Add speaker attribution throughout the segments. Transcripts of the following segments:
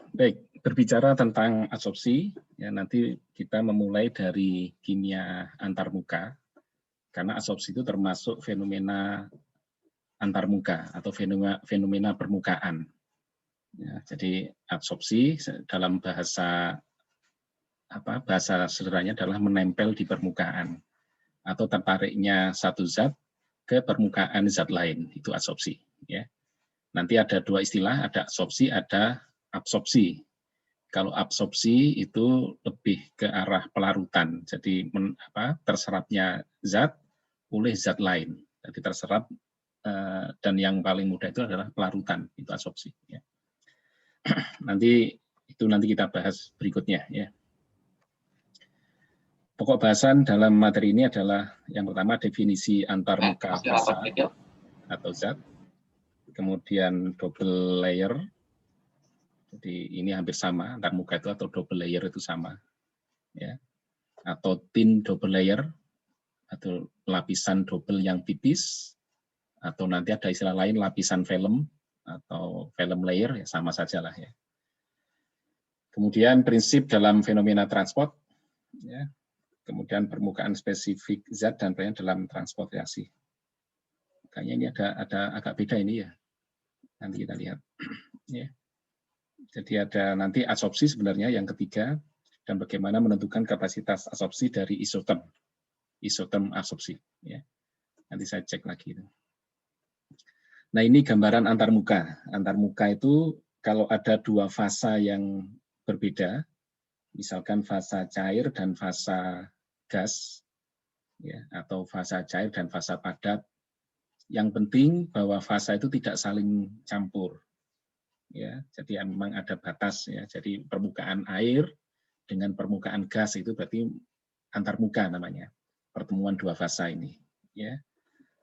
Speaker 1: Baik, berbicara tentang absorpsi, ya nanti kita memulai dari kimia antarmuka, karena absorpsi itu termasuk fenomena antarmuka atau fenomena permukaan. Ya, jadi absorpsi dalam bahasa sederhananya adalah menempel di permukaan atau tertariknya satu zat ke permukaan zat lain, itu absorpsi. Ya. Nanti ada dua istilah, ada absorpsi, ada absorpsi. Kalau absorpsi itu lebih ke arah pelarutan, jadi terserapnya zat oleh zat lain. Jadi terserap dan yang paling mudah itu adalah pelarutan, itu absorpsi. Ya. Nanti kita bahas berikutnya. Ya. Pokok bahasan dalam materi ini adalah yang pertama definisi antarmuka fasa atau zat, kemudian double layer. Jadi ini hampir sama, antarmuka itu atau double layer itu sama. Ya. Atau thin double layer, atau lapisan double yang tipis, atau nanti ada istilah lain lapisan film, atau film layer, ya sama saja lah ya. Kemudian prinsip dalam fenomena transport, ya. Kemudian permukaan spesifik zat dan peran dalam transport reaksi. Kayaknya ini ada agak beda ini ya, nanti kita lihat. Ya. Jadi ada nanti absorpsi sebenarnya yang ketiga, dan bagaimana menentukan kapasitas absorpsi dari isoterm absorpsi. Ya. Nanti saya cek lagi. Nah ini gambaran antarmuka. Antarmuka itu kalau ada dua fasa yang berbeda, misalkan fasa cair dan fasa gas, ya, atau fasa cair dan fasa padat, yang penting bahwa fasa itu tidak saling campur. Ya, jadi memang ada batas. Ya. Jadi permukaan air dengan permukaan gas itu berarti antarmuka namanya, pertemuan dua fasa ini. Ya.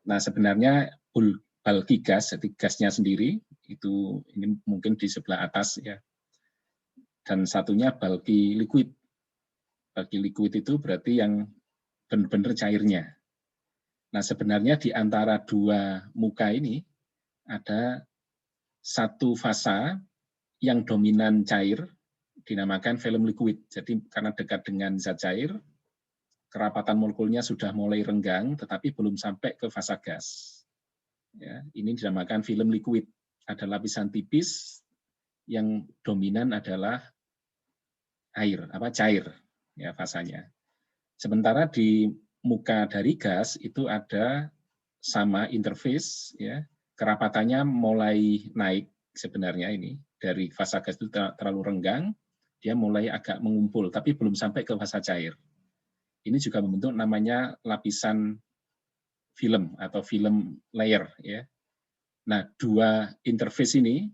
Speaker 1: Nah sebenarnya bulky gas, jadi gasnya sendiri, itu ini mungkin di sebelah atas ya. Dan satunya bulky liquid. Bulky liquid itu berarti yang benar-benar cairnya. Nah sebenarnya di antara dua muka ini ada satu fasa yang dominan cair, dinamakan film liquid. Jadi karena dekat dengan zat cair, kerapatan molekulnya sudah mulai renggang, tetapi belum sampai ke fasa gas. Ya, ini dinamakan film liquid. Ada lapisan tipis yang dominan adalah air, cair, ya fasanya. Sementara di muka dari gas itu ada sama interface, ya kerapatannya mulai naik sebenarnya ini dari fasa gas itu terlalu renggang, dia mulai agak mengumpul, tapi belum sampai ke fasa cair. Ini juga membentuk namanya lapisan film atau film layer, ya. Nah, dua interface ini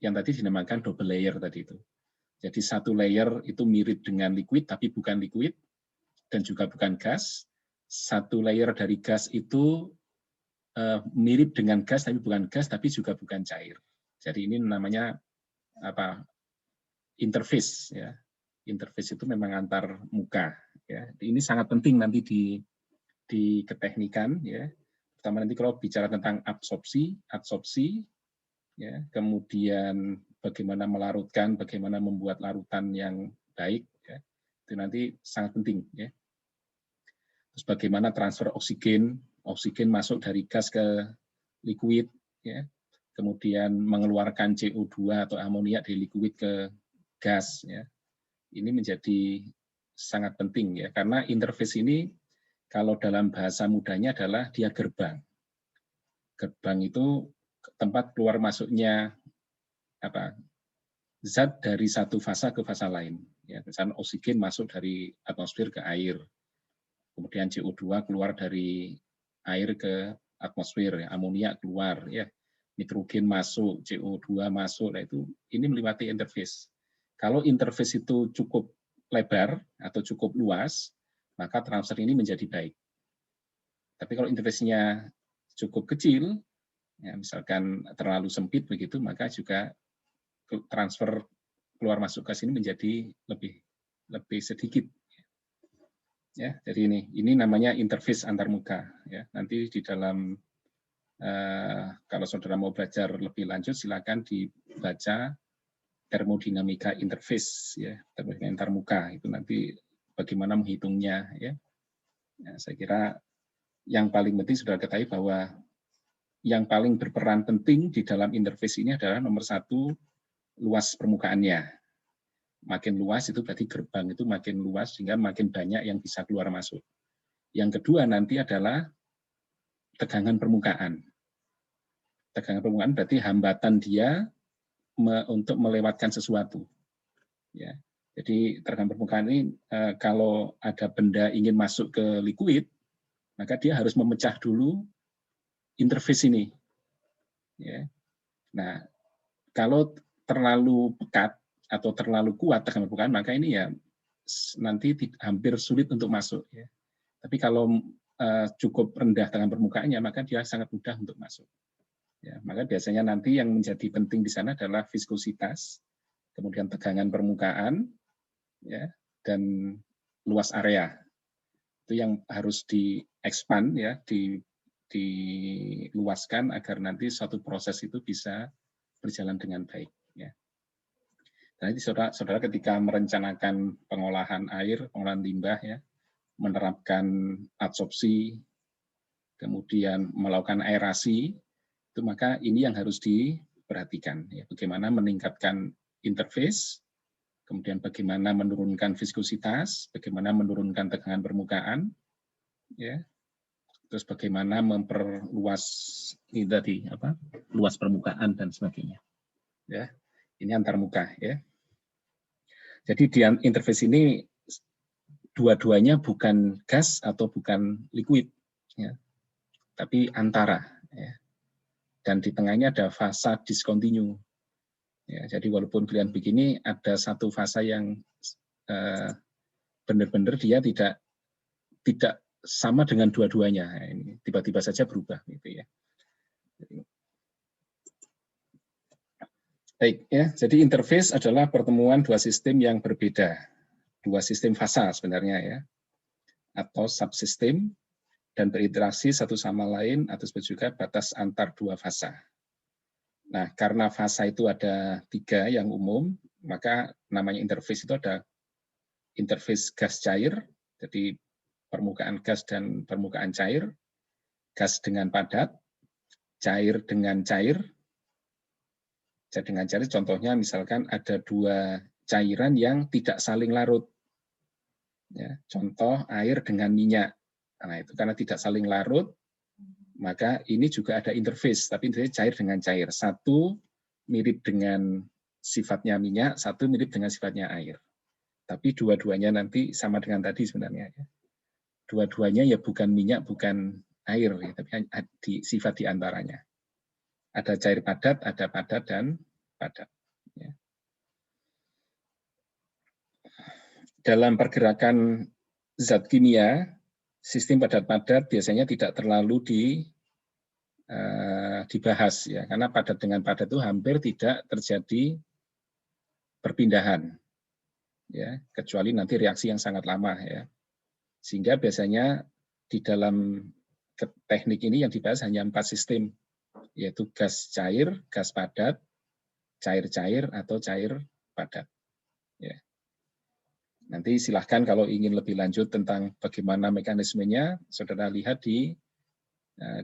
Speaker 1: yang tadi dinamakan double layer tadi itu. Jadi satu layer itu mirip dengan liquid tapi bukan liquid dan juga bukan gas. Satu layer dari gas itu mirip dengan gas tapi bukan gas tapi juga bukan cair. Jadi ini namanya interface ya. Interface itu memang antar muka ya. Ini sangat penting nanti di keteknikan ya. Pertama nanti kalau bicara tentang absorpsi ya, kemudian bagaimana melarutkan, bagaimana membuat larutan yang baik ya. Itu nanti sangat penting ya. Terus bagaimana transfer oksigen masuk dari gas ke liquid ya. Kemudian mengeluarkan CO2 atau amonia dari liquid ke gas ya. Ini menjadi sangat penting ya, karena interface ini kalau dalam bahasa mudahnya adalah dia gerbang. Gerbang itu tempat keluar masuknya zat dari satu fasa ke fasa lain. Ya, misalnya oksigen masuk dari atmosfer ke air, kemudian CO2 keluar dari air ke atmosfer, ya, amonia keluar, ya, nitrogen masuk, CO2 masuk, nah itu ini melewati interface. Kalau interface itu cukup lebar atau cukup luas, maka transfer ini menjadi baik. Tapi kalau interface-nya cukup kecil, ya, misalkan terlalu sempit begitu, maka juga transfer keluar masuk gas ini menjadi lebih sedikit. Ya, jadi ini namanya interface antarmuka. Ya, nanti di dalam kalau saudara mau belajar lebih lanjut, silakan dibaca termodinamika interface, ya, termodinamika antarmuka itu nanti bagaimana menghitungnya, ya. Nah, saya kira yang paling penting sudah ketahui bahwa yang paling berperan penting di dalam interface ini adalah nomor satu, luas permukaannya. Makin luas itu berarti gerbang itu makin luas sehingga makin banyak yang bisa keluar masuk. Yang kedua nanti adalah tegangan permukaan. Tegangan permukaan berarti hambatan dia untuk melewatkan sesuatu. Ya. Jadi tegangan permukaan ini kalau ada benda ingin masuk ke liquid, maka dia harus memecah dulu interface ini. Ya. Nah, kalau terlalu pekat atau terlalu kuat tegangan permukaan, maka ini ya nanti hampir sulit untuk masuk. Ya. Tapi kalau cukup rendah tegangan permukaannya, maka dia sangat mudah untuk masuk. Ya, maka biasanya nanti yang menjadi penting di sana adalah viskositas, kemudian tegangan permukaan, ya, dan luas area. Itu yang harus di-expand, ya, diluaskan agar nanti suatu proses itu bisa berjalan dengan baik. Ya. Jadi saudara ketika merencanakan pengolahan air, pengolahan limbah, ya, menerapkan adsorpsi, kemudian melakukan aerasi, itu maka ini yang harus diperhatikan. Ya, bagaimana meningkatkan interface, kemudian bagaimana menurunkan viskositas, bagaimana menurunkan tegangan permukaan, ya, terus bagaimana memperluas ini tadi luas permukaan dan sebagainya. Ya, ini antarmuka, ya. Jadi di interface ini dua-duanya bukan gas atau bukan liquid, ya, tapi antara. Ya. Dan di tengahnya ada fasa diskontinu. Ya, jadi walaupun kalian begini, ada satu fasa yang benar-benar dia tidak sama dengan dua-duanya. Ini tiba-tiba saja berubah, gitu ya. Baik, ya. Jadi interface adalah pertemuan dua sistem yang berbeda, dua sistem fasa sebenarnya, ya, atau subsistem, dan berinteraksi satu sama lain atau juga batas antar dua fasa. Nah, karena fasa itu ada 3 yang umum, maka namanya interface itu ada interface gas cair, jadi permukaan gas dan permukaan cair, gas dengan padat, cair dengan cair. Cair dengan cair contohnya misalkan ada 2 cairan yang tidak saling larut. Ya, contoh air dengan minyak. Nah, itu karena tidak saling larut, maka ini juga ada interface, tapi interface cair dengan cair. Satu mirip dengan sifatnya minyak, satu mirip dengan sifatnya air. Tapi dua-duanya nanti sama dengan tadi sebenarnya. Dua-duanya ya bukan minyak, bukan air, ya, tapi sifat di antaranya. Ada cair padat, ada padat dan padat. Ya. Dalam pergerakan zat kimia, sistem padat-padat biasanya tidak terlalu dibahas, ya, karena padat dengan padat itu hampir tidak terjadi perpindahan, ya, kecuali nanti reaksi yang sangat lama, ya, sehingga biasanya di dalam teknik ini yang dibahas hanya 4 sistem, yaitu gas cair, gas padat, cair-cair atau cair padat, ya. Nanti silahkan kalau ingin lebih lanjut tentang bagaimana mekanismenya, saudara lihat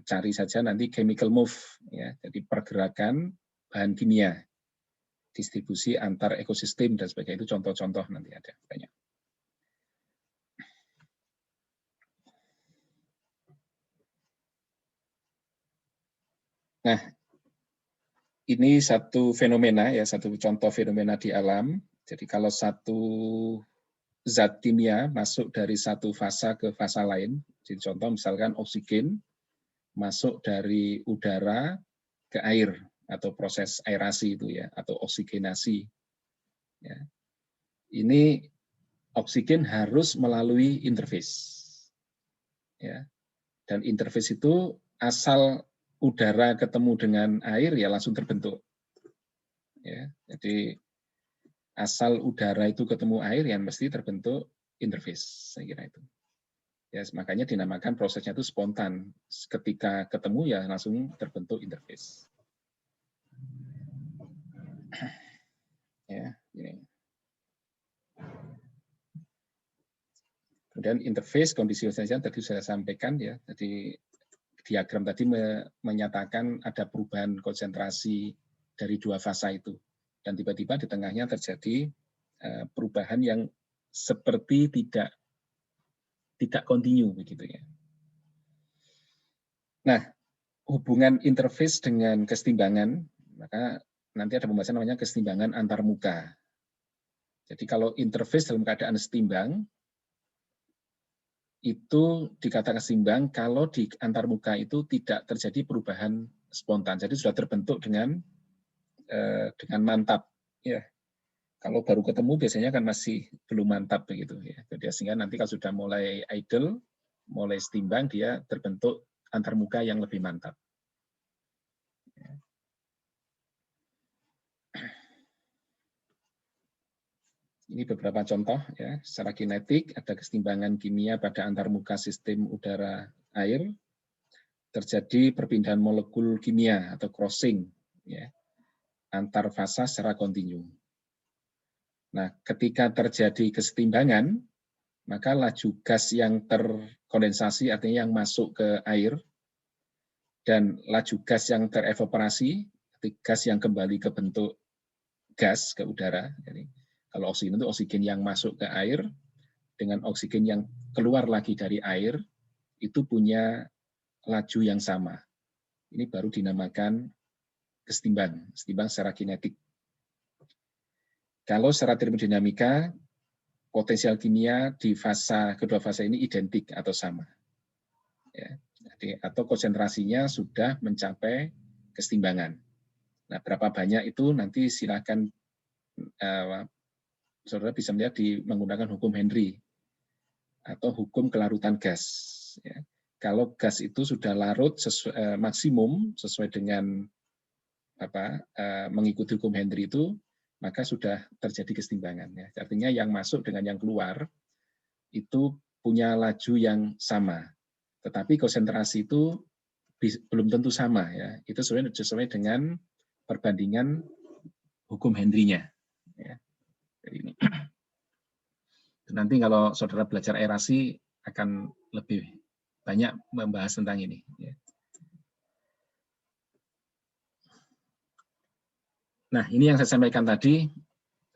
Speaker 1: cari saja nanti chemical move, ya, jadi pergerakan bahan kimia, distribusi antar ekosistem dan sebagainya, itu contoh-contoh nanti ada banyak. Nah, ini satu fenomena, ya, satu contoh fenomena di alam. Jadi kalau satu zat kimia masuk dari satu fasa ke fasa lain, jadi contoh misalkan oksigen masuk dari udara ke air atau proses aerasi itu, ya, atau oksigenasi. Ya. Ini oksigen harus melalui interface. Ya. Dan interface itu asal udara ketemu dengan air ya langsung terbentuk. Ya. Jadi asal udara itu ketemu air ya mesti terbentuk interface, saya kira itu. Ya, makanya dinamakan prosesnya itu spontan. Ketika ketemu ya langsung terbentuk interface. Ya, ini. Kemudian interface kondisi oksigen tadi saya sampaikan ya. Jadi diagram tadi menyatakan ada perubahan konsentrasi dari dua fasa itu, dan tiba-tiba di tengahnya terjadi perubahan yang seperti tidak kontinu begitu ya. Nah, hubungan interface dengan kesetimbangan, maka nanti ada pembahasan namanya kesetimbangan antar muka. Jadi kalau interface dalam keadaan setimbang, itu dikatakan seimbang kalau di antar muka itu tidak terjadi perubahan spontan. Jadi sudah terbentuk dengan mantap. Ya, kalau baru ketemu biasanya kan masih belum mantap begitu ya. Jadi sehingga nanti kalau sudah mulai idle, mulai setimbang, dia terbentuk antar muka yang lebih mantap. Ini beberapa contoh ya, secara kinetik ada kesetimbangan kimia pada antarmuka sistem udara air, terjadi perpindahan molekul kimia atau crossing ya, antar fasa secara kontinu. Nah, ketika terjadi kesetimbangan, maka laju gas yang terkondensasi artinya yang masuk ke air dan laju gas yang terevaporasi, gas yang kembali ke bentuk gas ke udara. Jadi, kalau oksigen itu oksigen yang masuk ke air dengan oksigen yang keluar lagi dari air itu punya laju yang sama. Ini baru dinamakan kesetimbang secara kinetik. Kalau secara termodinamika, potensial kimia di kedua fasa ini identik atau sama. Ya, atau konsentrasinya sudah mencapai kesetimbangan. Nah, berapa banyak itu nanti silakan saudara bisa melihat menggunakan hukum Henry atau hukum kelarutan gas. Ya. Kalau gas itu sudah larut maksimum sesuai dengan mengikuti hukum Henry itu, maka sudah terjadi kesetimbangan. Ya. Artinya yang masuk dengan yang keluar itu punya laju yang sama, tetapi konsentrasi itu belum tentu sama. Ya. Itu sesuai dengan perbandingan hukum Henry-nya. Ya. Jadi ini. Nanti kalau saudara belajar aerasi akan lebih banyak membahas tentang ini. Nah, ini yang saya sampaikan tadi,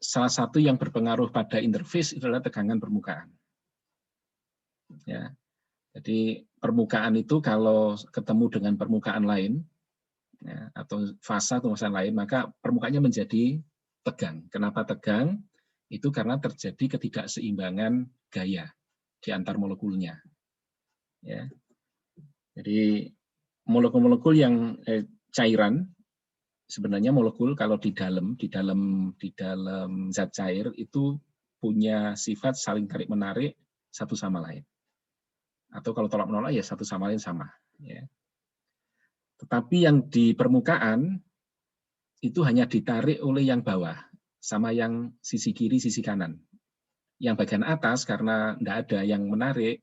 Speaker 1: salah satu yang berpengaruh pada interface adalah tegangan permukaan. Ya, jadi permukaan itu kalau ketemu dengan permukaan lain, ya, atau fasa atau fasa lain, maka permukaannya menjadi tegang. Kenapa tegang? Itu karena terjadi ketidakseimbangan gaya di antar molekulnya. Ya. Jadi molekul-molekul yang cairan, sebenarnya molekul kalau di dalam zat cair itu punya sifat saling tarik menarik satu sama lain. Atau kalau tolak menolak ya satu sama lain sama. Ya. Tetapi yang di permukaan itu hanya ditarik oleh yang bawah sama yang sisi kiri, sisi kanan. Yang bagian atas karena tidak ada yang menarik,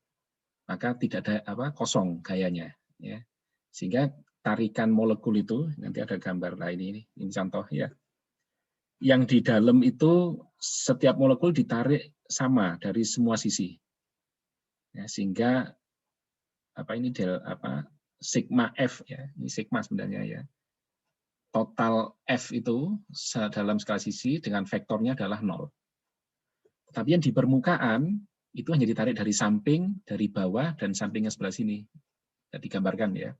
Speaker 1: maka tidak ada kosong gayanya. Ya. Sehingga tarikan molekul itu, nanti ada gambar lain ini contoh ya. Yang di dalam itu setiap molekul ditarik sama dari semua sisi. Ya, sehingga sigma F ya, ini sigma sebenarnya ya. Total F itu dalam skala sisi dengan vektornya adalah 0. Tapi yang di permukaan itu hanya ditarik dari samping, dari bawah, dan sampingnya sebelah sini. Tidak digambarkan ya.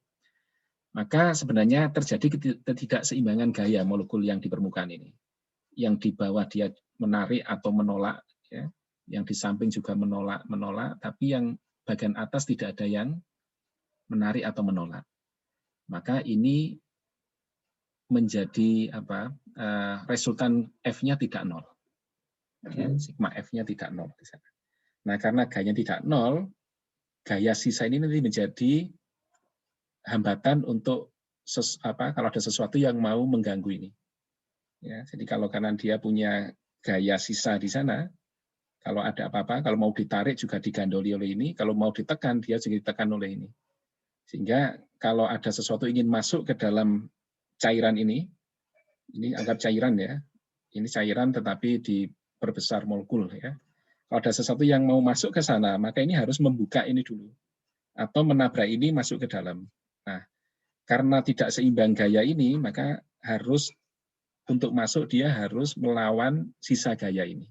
Speaker 1: Maka sebenarnya terjadi ketidakseimbangan gaya molekul yang di permukaan ini. Yang di bawah dia menarik atau menolak, ya. Yang di samping juga menolak, tapi yang bagian atas tidak ada yang menarik atau menolak. Maka ini menjadi resultan F-nya tidak 0. Ya, sigma F-nya tidak 0 di sana. Nah, karena gayanya tidak 0, gaya sisa ini nanti menjadi hambatan untuk kalau ada sesuatu yang mau mengganggu ini. Ya, jadi kalau kanan dia punya gaya sisa di sana, kalau ada apa-apa, kalau mau ditarik juga digandoli oleh ini, kalau mau ditekan dia juga ditekan oleh ini. Sehingga kalau ada sesuatu ingin masuk ke dalam cairan ini anggap cairan ya, Ini cairan tetapi diperbesar molekul ya. Kalau ada sesuatu yang mau masuk ke sana, maka ini harus membuka ini dulu atau menabrak ini masuk ke dalam. Nah, karena tidak seimbang gaya ini, maka harus untuk masuk dia harus melawan sisa gaya ini.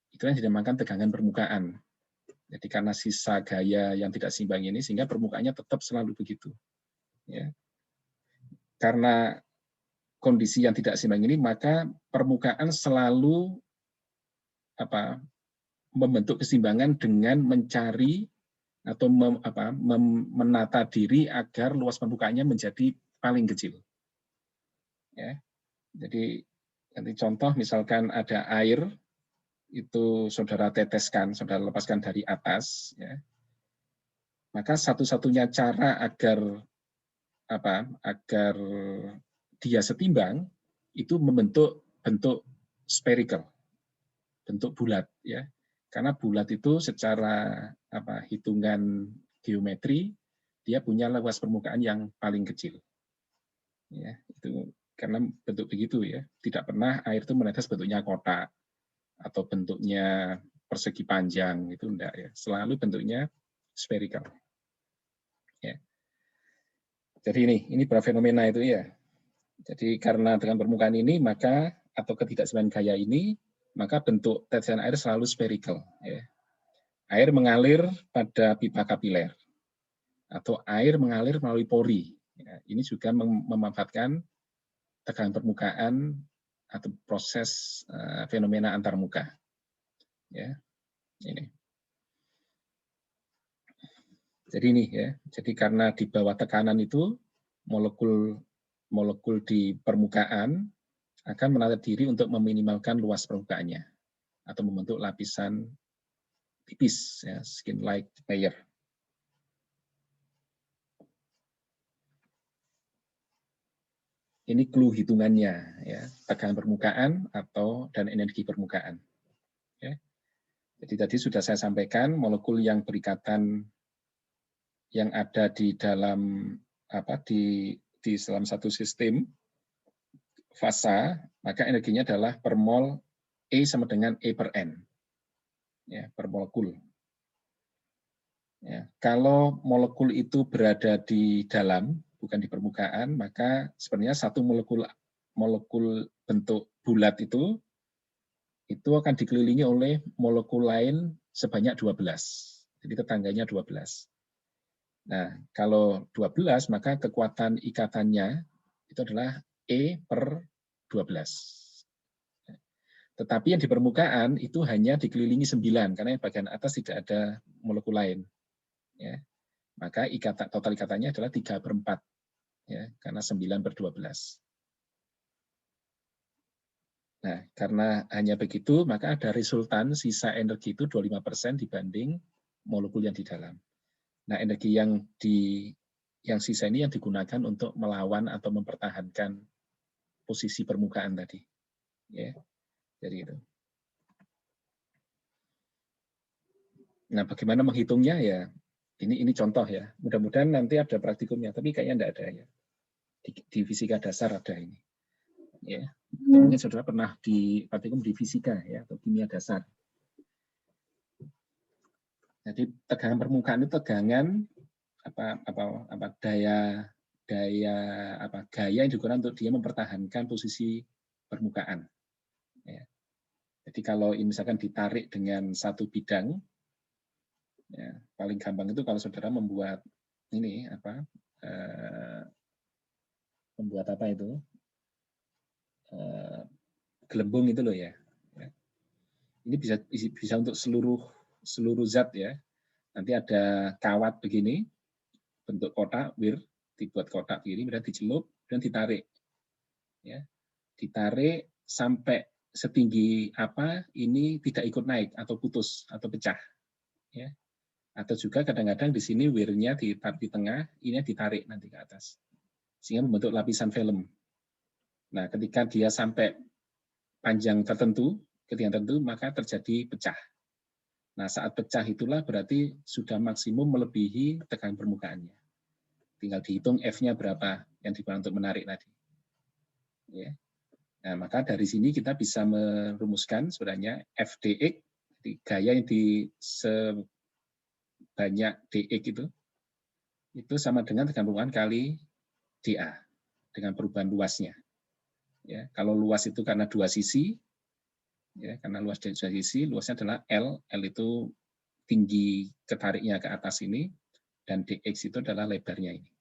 Speaker 1: Itu yang dinamakan tegangan permukaan. Jadi karena sisa gaya yang tidak seimbang ini, sehingga permukaannya tetap selalu begitu. Ya. Karena kondisi yang tidak seimbang ini, maka permukaan selalu membentuk keseimbangan dengan mencari atau menata diri agar luas permukaannya menjadi paling kecil. Ya. Jadi nanti contoh misalkan ada air, itu saudara teteskan, saudara lepaskan dari atas, ya. Maka satu-satunya cara agar dia setimbang itu membentuk bentuk spherical, bentuk bulat, ya. Karena bulat itu secara hitungan geometri dia punya luas permukaan yang paling kecil, ya. Itu karena bentuk begitu, ya. Tidak pernah air itu menetes bentuknya kotak atau bentuknya persegi panjang, itu enggak, ya. Selalu bentuknya spherical. Ya. Jadi ini berapa fenomena itu, ya. Jadi karena dengan permukaan ini maka atau ketidakseimbangan gaya ini, maka bentuk tetesan air selalu spherical, ya. Air mengalir pada pipa kapiler atau air mengalir melalui pori. Ya, ini juga memanfaatkan tegangan permukaan atau proses fenomena antarmuka. Ya, ini. Jadi ini, ya. Jadi karena di bawah tekanan itu molekul di permukaan akan menata diri untuk meminimalkan luas permukaannya atau membentuk lapisan tipis, ya, skin-like layer. Ini clue hitungannya, ya, tegangan permukaan dan energi permukaan. Ya. Jadi tadi sudah saya sampaikan molekul yang berikatan yang ada di dalam di dalam satu sistem fasa, maka energinya adalah per mol E sama dengan E per N, ya, per molekul. Ya, kalau molekul itu berada di dalam, bukan di permukaan, maka sebenarnya satu molekul bentuk bulat itu akan dikelilingi oleh molekul lain sebanyak 12. Jadi tetangganya 12. Nah, kalau 12, maka kekuatan ikatannya itu adalah E per 12. Tetapi yang di permukaan itu hanya dikelilingi 9, karena yang bagian atas tidak ada molekul lain. Ya. Maka total ikatannya adalah 3 per 4, ya, karena 9 per 12. Nah, karena hanya begitu, maka ada resultan sisa energi itu 25% dibanding molekul yang di dalam. Nah, energi yang sisa ini yang digunakan untuk melawan atau mempertahankan posisi permukaan tadi. Ya, jadi itu. Nah, bagaimana menghitungnya, ya? Ini contoh, ya. Mudah-mudahan nanti ada praktikumnya, tapi kayaknya enggak ada, ya. Di fisika dasar ada ini. Ya. Mungkin saudara pernah di praktikum di fisika, ya, atau kimia dasar. Jadi tegangan permukaan itu tegangan gaya yang digunakan untuk dia mempertahankan posisi permukaan. Ya. Jadi kalau misalkan ditarik dengan satu bidang, ya, paling gampang itu kalau saudara membuat ini gelembung itu loh, ya. Ini bisa untuk seluruh zat, ya. Nanti ada kawat begini, bentuk kotak, dibuat kotak begini, kemudian dicelup dan ditarik. Ya. Ditarik sampai setinggi apa, ini tidak ikut naik atau putus atau pecah. Ya. Atau juga kadang-kadang di sini wirnya di tengah, ini ditarik nanti ke atas. Sehingga membentuk lapisan film. Nah, ketika dia sampai panjang tertentu, ketinggian tertentu, maka terjadi pecah. Nah, saat pecah itulah berarti sudah maksimum melebihi tegangan permukaannya. Tinggal dihitung F-nya berapa yang digunakan untuk menarik tadi. Ya. Nah, maka dari sini kita bisa merumuskan sebenarnya FdX, gaya yang di sebanyak dx itu sama dengan tegangan permukaan kali dA dengan perubahan luasnya. Ya, kalau luas itu karena dua sisi, ya, karena luas dari dua sisi, luasnya adalah L. L itu tinggi ketariknya ke atas ini, dan dx itu adalah lebarnya ini.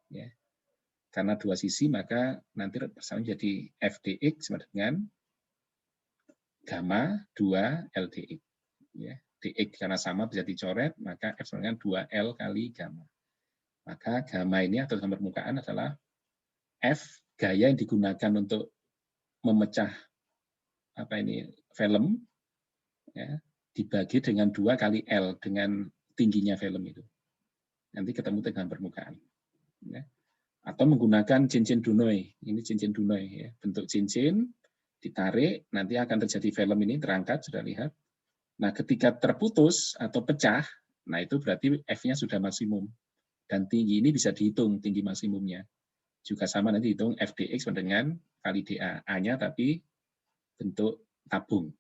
Speaker 1: Ya. Karena dua sisi, maka nanti persamaan jadi Fdx sama dengan gamma 2 LdX. Ya. dx karena sama bisa dicoret, maka F sama dengan 2L kali gamma. Maka gamma ini atau tegangan permukaan adalah F, gaya yang digunakan untuk memecah film, ya, dibagi dengan 2 kali L dengan tingginya film itu. Nanti ketemu tegangan permukaan. Ya. Atau menggunakan cincin Dunoy. Ini cincin Dunoy, ya. Bentuk cincin, ditarik, nanti akan terjadi film ini terangkat, sudah lihat. Nah, ketika terputus atau pecah, nah itu berarti F-nya sudah maksimum. Dan tinggi ini bisa dihitung, tinggi maksimumnya. Juga sama nanti hitung Fdx dengan kali dA. A-nya tapi bentuk tabung.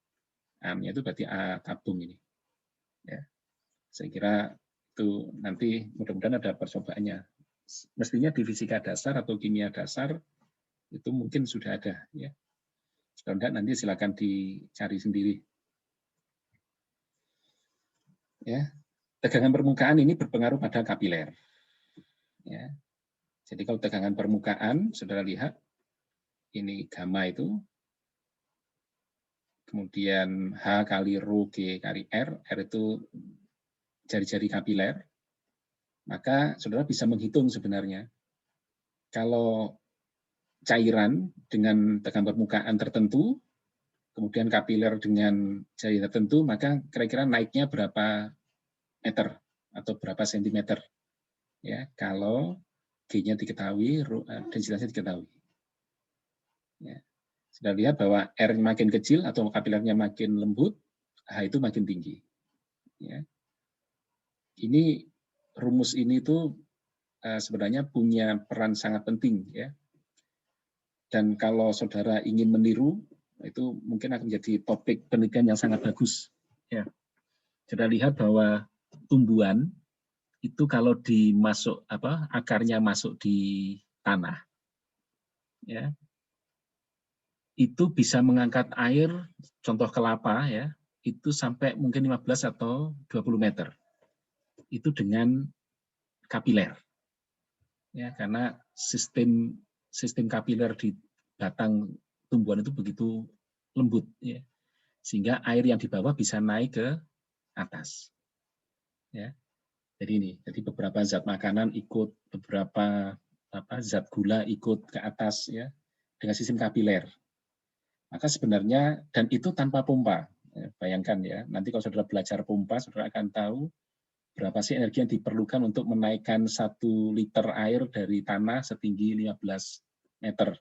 Speaker 1: A-nya itu berarti A tabung ini. Ya. Saya kira itu nanti mudah-mudahan ada percobaannya. Mestinya di fisika dasar atau kimia dasar itu mungkin sudah ada. Ya. Kalau enggak nanti silakan dicari sendiri. Ya. Tegangan permukaan ini berpengaruh pada kapiler. Ya. Jadi kalau tegangan permukaan, saudara lihat, ini gamma itu, kemudian H kali rho G kali R itu jari-jari kapiler, maka saudara bisa menghitung sebenarnya. Kalau cairan dengan tegangan permukaan tertentu, kemudian kapiler dengan jari tertentu, maka kira-kira naiknya berapa meter atau berapa sentimeter. Ya, kalau G-nya diketahui, densitasnya diketahui. Ya. Sudah lihat bahwa R makin kecil atau kapilernya makin lembut, H itu makin tinggi. Ya. Ini rumus ini tuh sebenarnya punya peran sangat penting, ya. Dan kalau saudara ingin meniru, itu mungkin akan menjadi topik penelitian yang sangat bagus. Ya. Saudara lihat bahwa tumbuhan itu kalau akarnya masuk di tanah, ya, itu bisa mengangkat air, contoh kelapa, ya, itu sampai mungkin 15 atau 20 meter. Itu dengan kapiler. Ya, karena sistem kapiler di batang tumbuhan itu begitu lembut, ya, sehingga air yang di bawah bisa naik ke atas. Ya. Jadi beberapa zat makanan ikut, beberapa zat gula ikut ke atas, ya, dengan sistem kapiler. Maka sebenarnya, dan itu tanpa pompa. Ya, bayangkan ya, nanti kalau saudara belajar pompa, saudara akan tahu berapa sih energi yang diperlukan untuk menaikkan 1 liter air dari tanah setinggi 15 meter.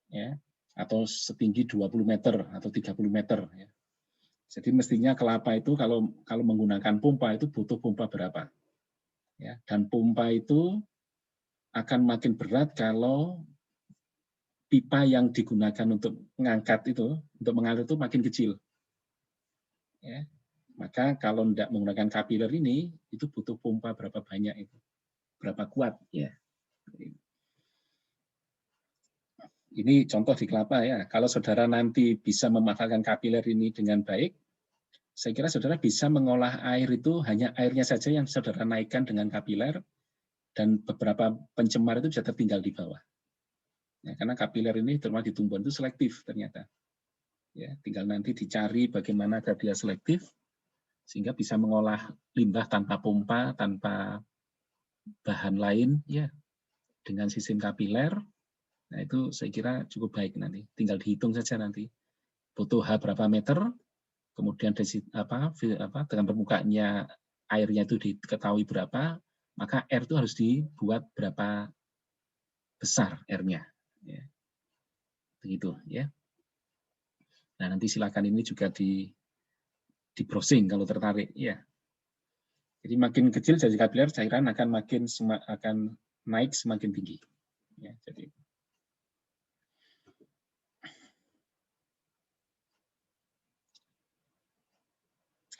Speaker 1: Ya, atau setinggi 20 meter atau 30 meter. Ya. Jadi mestinya kelapa itu kalau menggunakan pompa itu butuh pompa berapa? Ya, dan pompa itu akan makin berat kalau pipa yang digunakan untuk mengangkat itu, untuk mengalir itu makin kecil. Ya, maka kalau tidak menggunakan kapiler ini, itu butuh pompa berapa banyak itu, berapa kuat. Ya. Ini contoh di kelapa ya. Kalau saudara nanti bisa memanfaatkan kapiler ini dengan baik, saya kira saudara bisa mengolah air itu hanya airnya saja yang saudara naikkan dengan kapiler, dan beberapa pencemar itu bisa tertinggal di bawah. Ya, karena kapiler ini terutama di tumbuhan itu selektif ternyata. Ya, tinggal nanti dicari bagaimana agar dia selektif, sehingga bisa mengolah limbah tanpa pompa, tanpa bahan lain, ya, dengan sistem kapiler. Nah itu saya kira cukup baik nanti. Tinggal dihitung saja nanti. Butuh H berapa meter, kemudian dengan permukaannya airnya itu diketahui berapa, maka R itu harus dibuat berapa besar R-nya. Ya. Begitu ya. Nah nanti silakan ini juga di browsing kalau tertarik ya. Jadi makin kecil jari kapiler, cairan akan akan naik semakin tinggi. Ya, jadi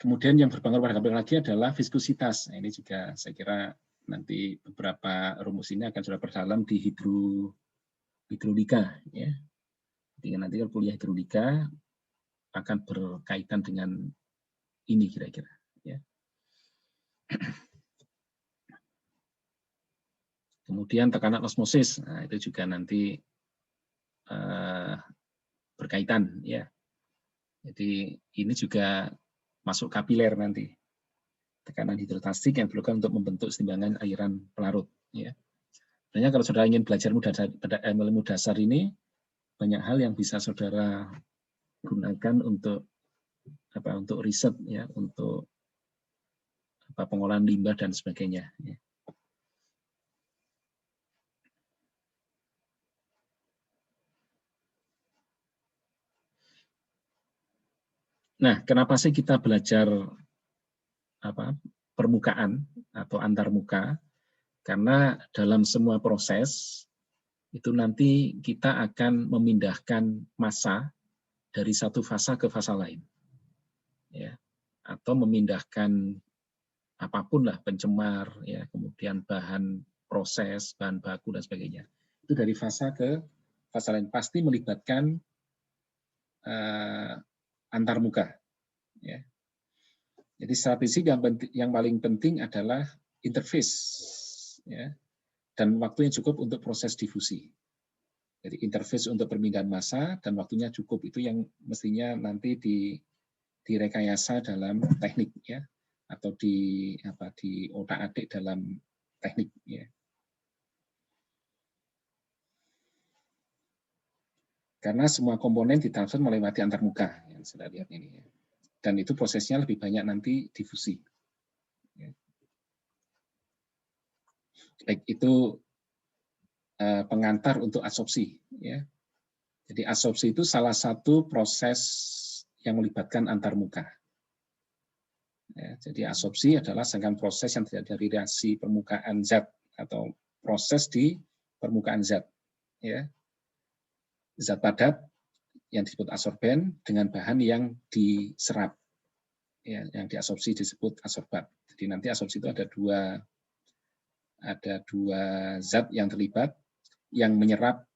Speaker 1: Kemudian yang berpengaruh pada kapil lagi adalah viskusitas. Nah, ini juga saya kira nanti beberapa rumus ini akan sudah berdalam di hidrolika. Ya. Jadi nanti kalau kuliah hidrolika akan berkaitan dengan ini kira-kira. Ya. Kemudian tekanan osmosis, nah, itu juga nanti berkaitan. Ya. Jadi ini juga masuk kapiler nanti. Tekanan hidrostatik yang diperlukan untuk membentuk timbangan airan pelarut. Ya. Sebenarnya kalau saudara ingin belajar ilmu dasar ini, banyak hal yang bisa saudara gunakan untuk riset, ya, untuk pengolahan limbah dan sebagainya. Ya. Nah, kenapa sih kita belajar permukaan atau antarmuka? Karena dalam semua proses itu nanti kita akan memindahkan massa dari satu fasa ke fasa lain, ya, atau memindahkan apapun lah, pencemar, ya, kemudian bahan proses, bahan baku dan sebagainya. Itu dari fasa ke fasa lain pasti melibatkan antarmuka. Ya. Jadi strategi yang paling penting adalah interface, ya, dan waktunya cukup untuk proses difusi. Jadi interface untuk permindahan massa dan waktunya cukup, itu yang mestinya nanti direkayasa dalam teknik, ya, atau di otak-atik dalam teknik. Ya. Karena semua komponen ditransfer melewati antarmuka yang sudah lihat ini. Ya. Dan itu prosesnya lebih banyak nanti difusi. Ya. Baik itu pengantar untuk adsorpsi. Ya. Jadi adsorpsi itu salah satu proses yang melibatkan antarmuka. Ya, jadi adsorpsi adalah serangkaian proses yang terjadi dari reaksi permukaan zat atau proses di permukaan zat. Ya. Zat padat yang disebut adsorben dengan bahan yang diserap. Ya, yang diadsorpsi disebut adsorbat. Jadi nanti adsorpsi itu ada dua zat yang terlibat, yang menyerap,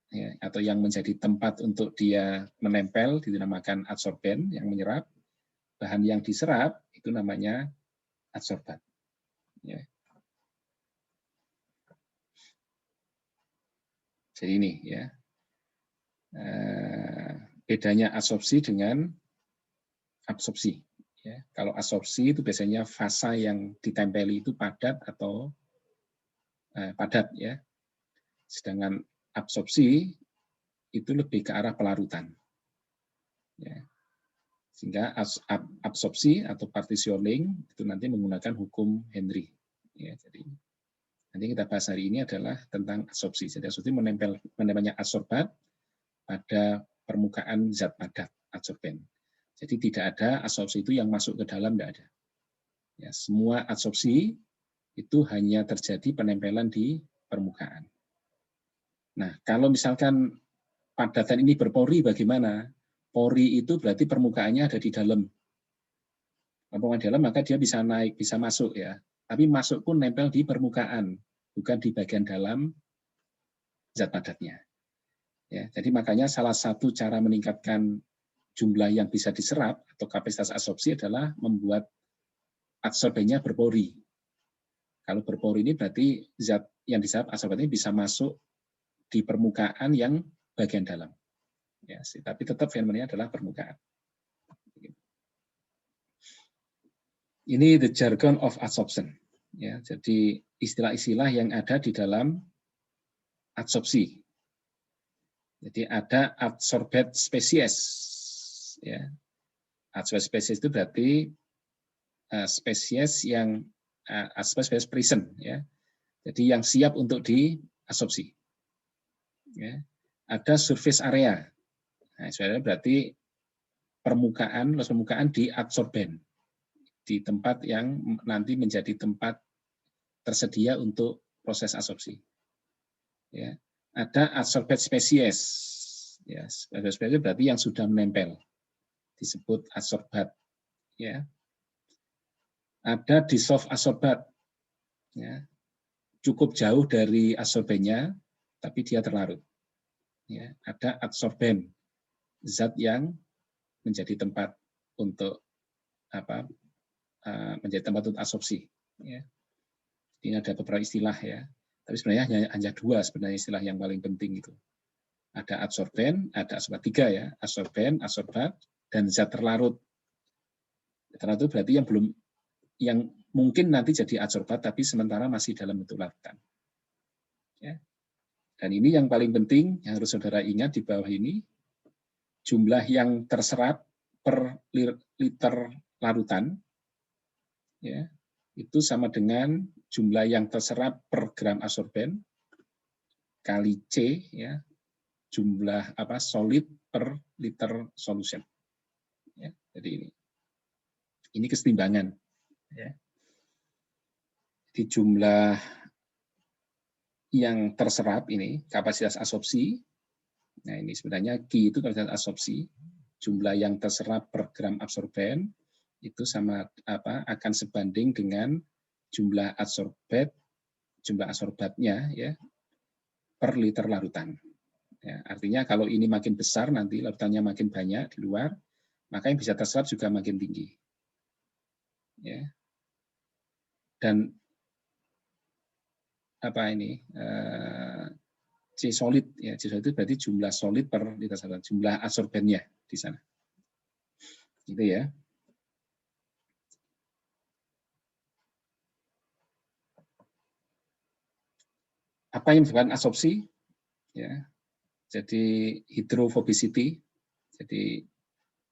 Speaker 1: ya, atau yang menjadi tempat untuk dia menempel dinamakan adsorben yang menyerap, bahan yang diserap itu namanya adsorbat. Ya. Jadi ini, ya, bedanya adsorpsi dengan absorpsi. Ya. Kalau adsorpsi itu biasanya fasa yang ditempeli itu padat atau padat, ya. Sedangkan absorpsi itu lebih ke arah pelarutan. Ya. Sehingga absorpsi atau partitioning itu nanti menggunakan hukum Henry. Ya, jadi nanti kita bahas hari ini adalah tentang adsorpsi. Jadi adsorpsi menempelnya adsorbat pada permukaan zat padat adsorben. Jadi tidak ada adsorpsi itu yang masuk ke dalam, tidak ada. Ya, semua adsorpsi itu hanya terjadi penempelan di permukaan. Nah, kalau misalkan padatan ini berpori bagaimana? Pori itu berarti permukaannya ada di dalam. Permukaan dalam maka dia bisa naik, bisa masuk, ya. Tapi masuk pun nempel di permukaan, bukan di bagian dalam zat padatnya. Ya, jadi makanya salah satu cara meningkatkan jumlah yang bisa diserap atau kapasitas adsorpsi adalah membuat adsorbennya berpori. Kalau berpori ini berarti zat yang diserap adsorbennya bisa masuk di permukaan yang bagian dalam. Ya, tapi tetap fenomenanya adalah permukaan. Ini the jargon of adsorption. Ya, jadi istilah-istilah yang ada di dalam adsorpsi. Jadi ada adsorbate species. Ya. Adsorbate species itu berarti spesies yang spesies present. Ya. Jadi yang siap untuk diadsorpsi. Ya. Ada surface area. Nah, sebenarnya berarti permukaan, luas permukaan di adsorben, di tempat yang nanti menjadi tempat tersedia untuk proses adsorpsi. Ya. Ada adsorbate species. Ya, species berarti yang sudah menempel, disebut adsorbat. ya. Ada dissolved adsorbat, ya. Cukup jauh dari adsorbennya, tapi dia terlarut. Ya. Ada adsorben, zat yang menjadi tempat untuk menjadi tempat untuk absorpsi. Ya. Ini ada beberapa istilah ya, tapi sebenarnya hanya dua sebenarnya istilah yang paling penting itu. Ada adsorben, ada adsorbat, tiga ya, adsorben, adsorbat, dan zat terlarut. Terlarut itu berarti yang mungkin nanti jadi adsorbat, tapi sementara masih dalam bentuk larutan. Ya. Dan ini yang paling penting yang harus saudara ingat di bawah ini, jumlah yang terserap per liter larutan, ya, itu sama dengan jumlah yang terserap per gram adsorben kali C, ya, jumlah solid per liter solution. Ya, jadi ini kesetimbangan. Ya. Di jumlah yang terserap ini kapasitas absorpsi. Nah ini sebenarnya Q itu kapasitas absorpsi. Jumlah yang terserap per gram absorben itu sama akan sebanding dengan jumlah adsorbatnya ya per liter larutan. Ya, artinya kalau ini makin besar nanti larutannya makin banyak di luar, maka yang bisa terserap juga makin tinggi. Ya. Dan C solid ya, C solid itu berarti jumlah solid per liter larutan, jumlah adsorbennya di sana. Gitu ya. Apa yang menyebabkan absorpsi? Ya. Jadi hydrophobicity. Jadi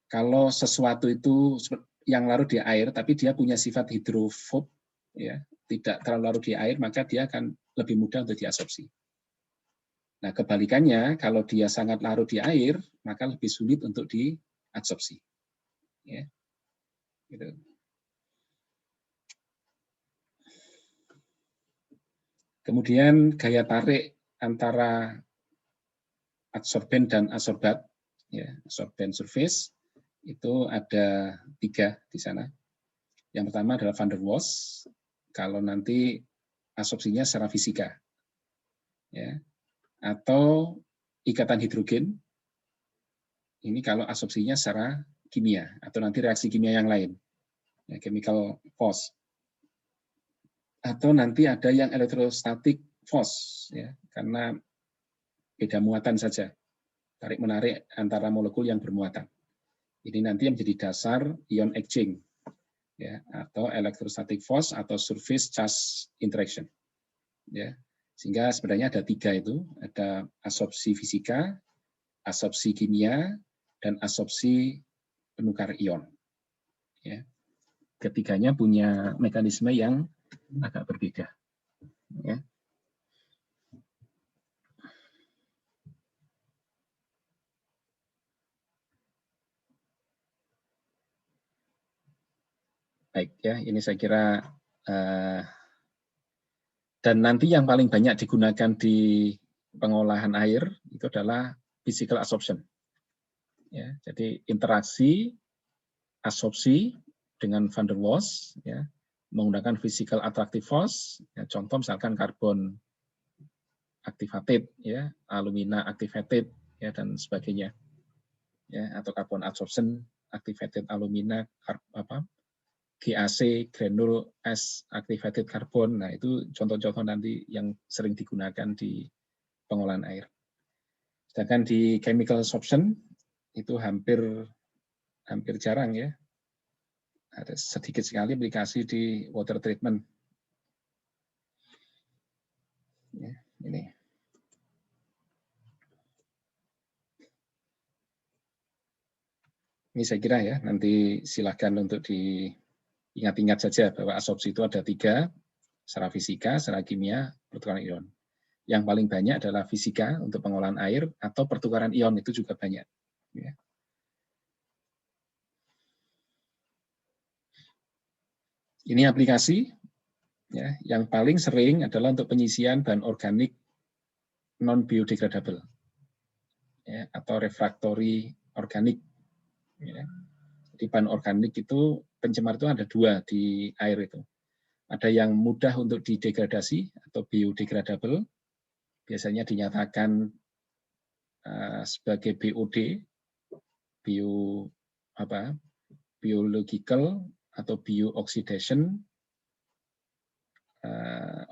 Speaker 1: kalau sesuatu itu yang larut di air tapi dia punya sifat hidrofob, ya, tidak terlalu larut di air, maka dia akan lebih mudah untuk diabsorpsi. Nah, kebalikannya kalau dia sangat larut di air, maka lebih sulit untuk diabsorpsi. Ya. Gitu. Kemudian gaya tarik antara adsorben dan adsorbat, ya, adsorben surface itu ada 3 di sana. Yang pertama adalah van der Waals, kalau nanti absorpsinya secara fisika, ya, atau ikatan hidrogen, ini kalau absorpsinya secara kimia atau nanti reaksi kimia yang lain, ya, chemical force. Atau nanti ada yang electrostatic force, ya, karena beda muatan saja, tarik-menarik antara molekul yang bermuatan. Ini nanti yang menjadi dasar ion exchange, ya, atau electrostatic force atau surface charge interaction. Ya. Sehingga sebenarnya ada 3 itu, ada absorpsi fisika, absorpsi kimia, dan absorpsi penukar ion. Ya. Ketiganya punya mekanisme yang agak berbeda. Ya. Baik ya, ini saya kira dan nanti yang paling banyak digunakan di pengolahan air itu adalah physical absorption. Ya, jadi interaksi absorpsi dengan van der Waals, ya, menggunakan physical attractive force, ya, contoh misalkan karbon activated, ya, alumina activated, ya, dan sebagainya, ya, atau carbon absorption activated alumina, GAC, granule S activated carbon. Nah, itu contoh-contoh nanti yang sering digunakan di pengolahan air. Sedangkan di chemical absorption itu hampir jarang ya. Ada sedikit sekali aplikasi di water treatment. Ya, ini. Ini saya kira ya, nanti silakan untuk diingat-ingat saja bahwa absorpsi itu ada 3, secara fisika, secara kimia, pertukaran ion. Yang paling banyak adalah fisika untuk pengolahan air atau pertukaran ion itu juga banyak. Ya. Ini aplikasi ya, yang paling sering adalah untuk penyisian bahan organik non biodegradable, ya, atau refractory organik. Ya. Jadi bahan organik itu pencemar itu ada dua di air itu. Ada yang mudah untuk didegradasi atau biodegradable, biasanya dinyatakan sebagai BOD, biological atau bio-oxidation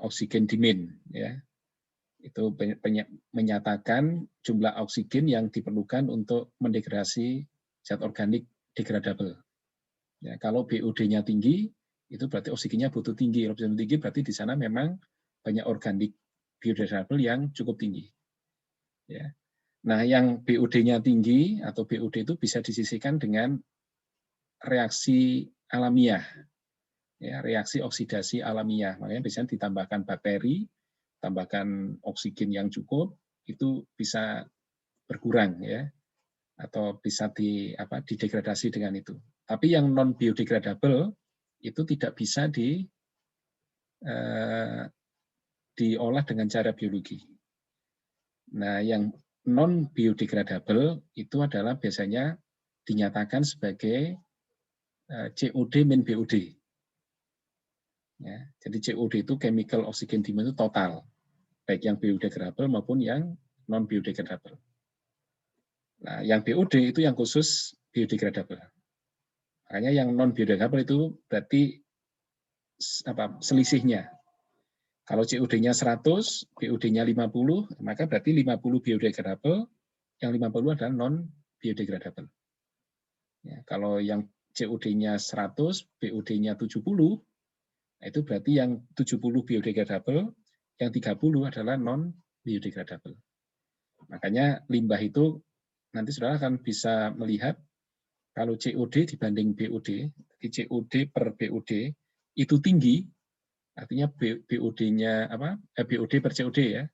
Speaker 1: oxygen demand, ya. Itu menyatakan jumlah oksigen yang diperlukan untuk mendegradasi zat organik degradable. Ya, kalau BOD-nya tinggi, itu berarti oksigennya butuh tinggi. Kalau tinggi berarti di sana memang banyak organik biodegradable yang cukup tinggi. Ya. Nah, yang BOD-nya tinggi atau BOD itu bisa disisihkan dengan reaksi alamiah, ya, reaksi oksidasi alamiah. Makanya biasanya ditambahkan bakteri, tambahkan oksigen yang cukup, itu bisa berkurang, ya, atau bisa didegradasi dengan itu. Tapi yang non biodegradable itu tidak bisa diolah dengan cara biologi. Nah, yang non biodegradable itu adalah biasanya dinyatakan sebagai COD min BOD. Ya, jadi COD itu chemical oxygen demand itu total, baik yang biodegradable maupun yang non biodegradable. Nah, yang BOD itu yang khusus biodegradable. Makanya yang non biodegradable itu berarti selisihnya. Kalau COD-nya 100, BOD-nya 50, maka berarti 50 biodegradable, yang 50 adalah non biodegradable. Ya, kalau yang COD-nya 100, BOD-nya 70, itu berarti yang 70 biodegradable, yang 30 adalah non biodegradable. Makanya limbah itu nanti saudara akan bisa melihat kalau COD dibanding BOD, COD per BOD itu tinggi, artinya BOD-nya BOD per COD, ya.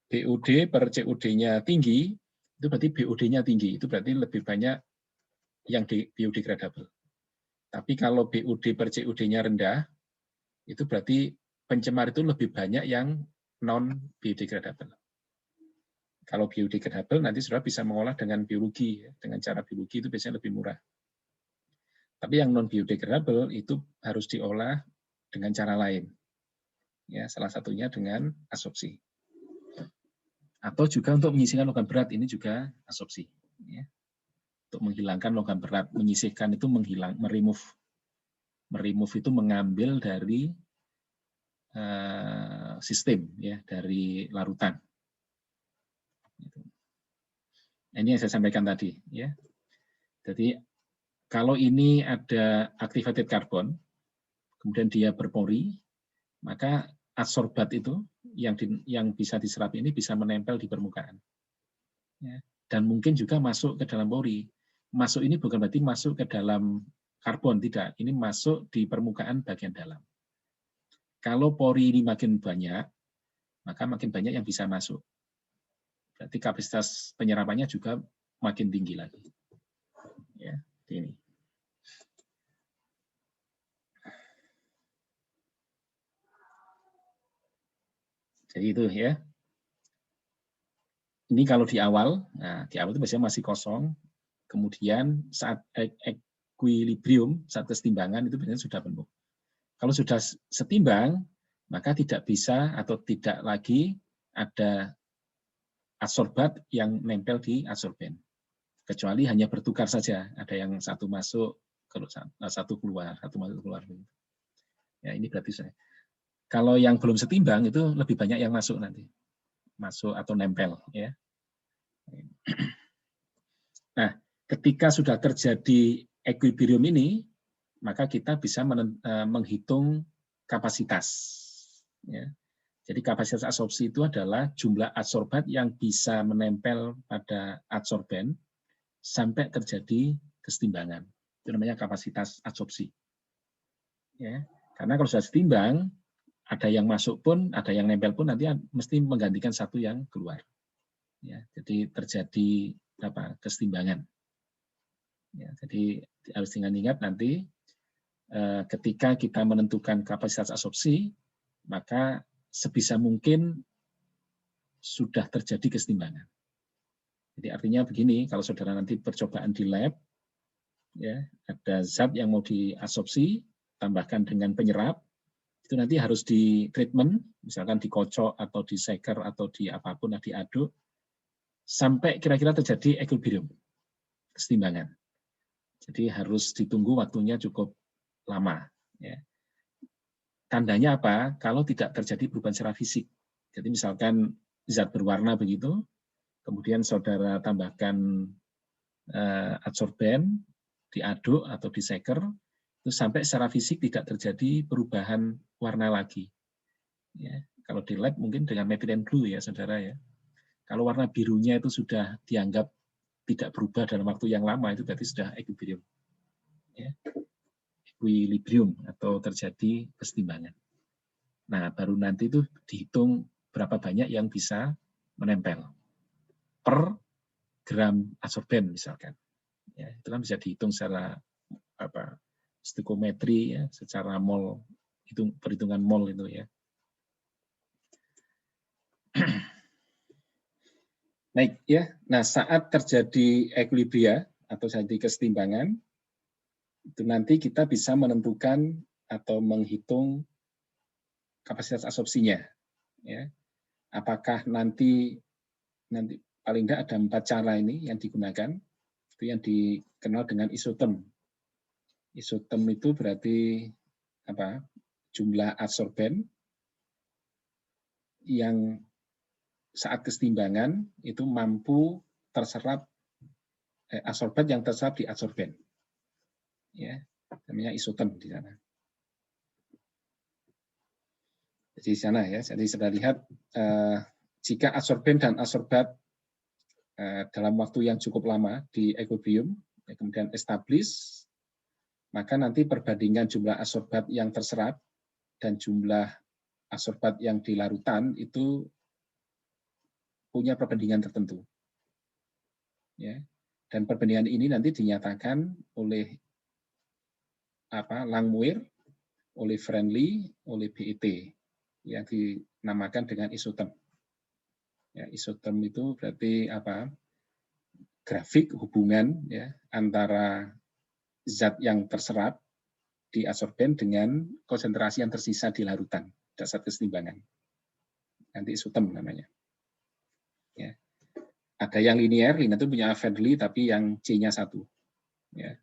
Speaker 1: BOD per COD-nya tinggi, itu berarti BOD-nya tinggi, itu berarti lebih banyak yang biodegradable. Tapi kalau BOD per COD-nya rendah, itu berarti pencemar itu lebih banyak yang non biodegradable. Kalau biodegradable nanti saudara bisa mengolah dengan biologi, ya. Dengan cara biologi itu biasanya lebih murah. Tapi yang non biodegradable itu harus diolah dengan cara lain. Ya, salah satunya dengan adsorpsi. Atau juga untuk menyisihkan logam berat, ini juga adsorpsi. Ya. Untuk menghilangkan logam berat, menyisihkan itu meremove. Meremove itu mengambil dari sistem, ya, dari larutan. Ini yang saya sampaikan tadi, ya. Jadi kalau ini ada activated carbon, kemudian dia berpori, maka adsorbat itu yang bisa diserap ini bisa menempel di permukaan, ya. Dan mungkin juga masuk ke dalam pori. Masuk ini bukan berarti masuk ke dalam karbon, tidak. Ini masuk di permukaan bagian dalam. Kalau pori ini makin banyak, maka makin banyak yang bisa masuk. Berarti kapasitas penyerapannya juga makin tinggi lagi. Ya, ini. Jadi itu, ya. Ini kalau di awal, nah di awal itu biasanya masih kosong, kemudian saat equilibrium, saat kesetimbangan itu biasanya sudah penuh. Kalau sudah setimbang, maka tidak bisa atau tidak lagi ada adsorbat yang nempel di adsorben. Kecuali hanya bertukar saja, ada yang satu masuk, satu keluar, satu masuk keluar. Ya, ini berarti saya. Kalau yang belum setimbang itu lebih banyak yang masuk nanti. Masuk atau nempel, ya. Nah, ketika sudah terjadi equilibrium ini, maka kita bisa menghitung kapasitas. Ya. Jadi kapasitas adsorpsi itu adalah jumlah adsorbat yang bisa menempel pada adsorben sampai terjadi kesetimbangan. Itu namanya kapasitas adsorpsi. Ya. Karena kalau sudah setimbang, ada yang masuk pun, ada yang nempel pun nanti mesti menggantikan satu yang keluar. Ya, jadi terjadi kesetimbangan. Ya, jadi harus ingat nanti ketika kita menentukan kapasitas adsorpsi, maka sebisa mungkin sudah terjadi kesetimbangan. Jadi artinya begini, kalau saudara nanti percobaan di lab, ya, ada zat yang mau diabsorpsi, tambahkan dengan penyerap, itu nanti harus di treatment, misalkan dikocok atau diseker atau di apapun, diaduk, sampai kira-kira terjadi equilibrium, kesetimbangan. Jadi harus ditunggu waktunya cukup lama. Ya. Tandanya apa? Kalau tidak terjadi perubahan secara fisik. Jadi misalkan zat berwarna begitu, kemudian saudara tambahkan adsorben, diaduk atau diseker, itu sampai secara fisik tidak terjadi perubahan warna lagi. Ya. Kalau di lab mungkin dengan methylene blue ya saudara ya. Kalau warna birunya itu sudah dianggap tidak berubah dalam waktu yang lama, itu berarti sudah equilibrium. Ya. Equilibrium atau terjadi kesetimbangan. Nah, baru nanti itu dihitung berapa banyak yang bisa menempel per gram adsorben misalkan. Ya, itu kan bisa dihitung secara stoichiometri ya, secara mol, perhitungan mol itu ya. Baik ya. Nah, saat terjadi equilibria atau terjadi kesetimbangan, itu nanti kita bisa menentukan atau menghitung kapasitas absorpsinya. Ya. Apakah nanti paling tidak ada 4 cara ini yang digunakan, itu yang dikenal dengan isoterm. Isoterm itu berarti apa? Jumlah adsorben yang saat kesetimbangan itu mampu terserap adsorben yang terserap di adsorben. Ya, namanya isoterm di sana. Jadi di sana ya, jadi sudah lihat jika adsorben dan adsorbat dalam waktu yang cukup lama di equilibrium, kemudian establish, maka nanti perbandingan jumlah adsorbat yang terserap dan jumlah adsorbat yang di larutan itu punya perbandingan tertentu. Ya. Dan perbandingan ini nanti dinyatakan oleh Langmuir, oleh Friendly, oleh BET, yang dinamakan dengan isoterm. Ya, isoterm itu berarti grafik hubungan ya antara zat yang terserap di adsorben dengan konsentrasi yang tersisa di larutan pada saat kesetimbangan. Nanti isoterm namanya. Ya. Ada yang linear itu punya Friendly tapi yang C-nya 1. Ya.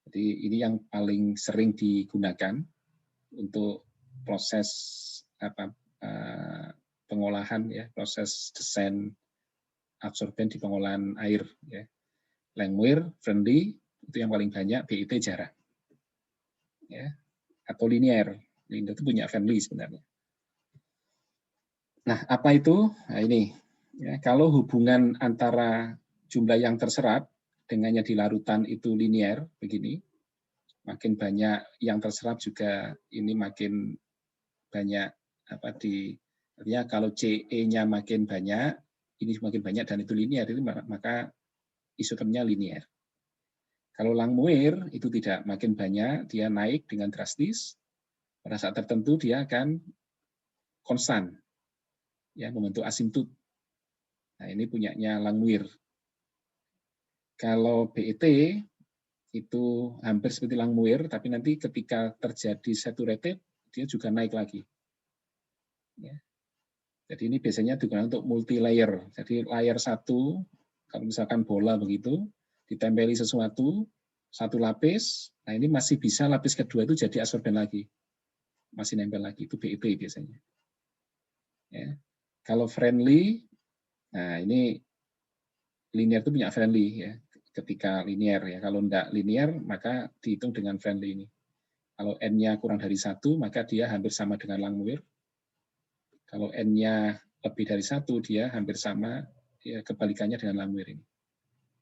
Speaker 1: Jadi ini yang paling sering digunakan untuk proses pengolahan ya, proses desain adsorben di pengolahan air ya. Langmuir, Friendly itu yang paling banyak, BET jarang. Ya. Atau linear. Linear itu punya Friendly sebenarnya. Nah, apa itu? Nah, ini ya, kalau hubungan antara jumlah yang terserap dengan yang di larutan itu linear begini, makin banyak yang terserap juga ini makin banyak artinya kalau CE-nya makin banyak, ini semakin banyak dan itu linear, itu maka isotermnya linear. Kalau Langmuir itu tidak, makin banyak dia naik dengan drastis, pada saat tertentu dia akan konstan, ya membentuk asimptot. Nah ini punyanya Langmuir. Kalau BET itu hampir seperti Langmuir, tapi nanti ketika terjadi saturated dia juga naik lagi. Ya. Jadi ini biasanya digunakan untuk multi layer. Jadi layer 1, kalau misalkan bola begitu, ditempeli sesuatu, satu lapis, nah ini masih bisa lapis kedua itu jadi adsorben lagi. Masih nempel lagi, itu BET biasanya. Ya. Kalau Friendly, nah ini linear itu punya Friendly ya. Ketika linear ya, kalau enggak linear maka dihitung dengan Friendly ini. Kalau N-nya kurang dari 1, maka dia hampir sama dengan Langmuir. Kalau N-nya lebih dari 1, dia hampir sama, ya, kebalikannya dengan Langmuir ini.